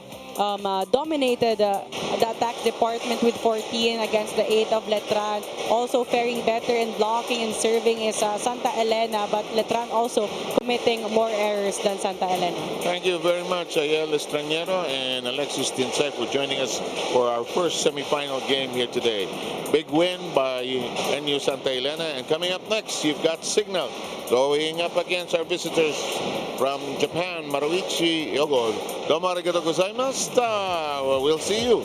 dominated the attack department with 14 against the 8 of Letran. Also faring better in blocking and serving is Santa Elena, but Letran also committing more errors than Santa Elena. Thank you very much, Ayel Estranero and Alexis Tinsay for joining us for our first semifinal game here today. Big win by NU Santa Elena, and coming up next, you've got Signal going up against our visitors from Japan, Maruichi Yogo. Domo arigatou gozaimashita. We'll see you.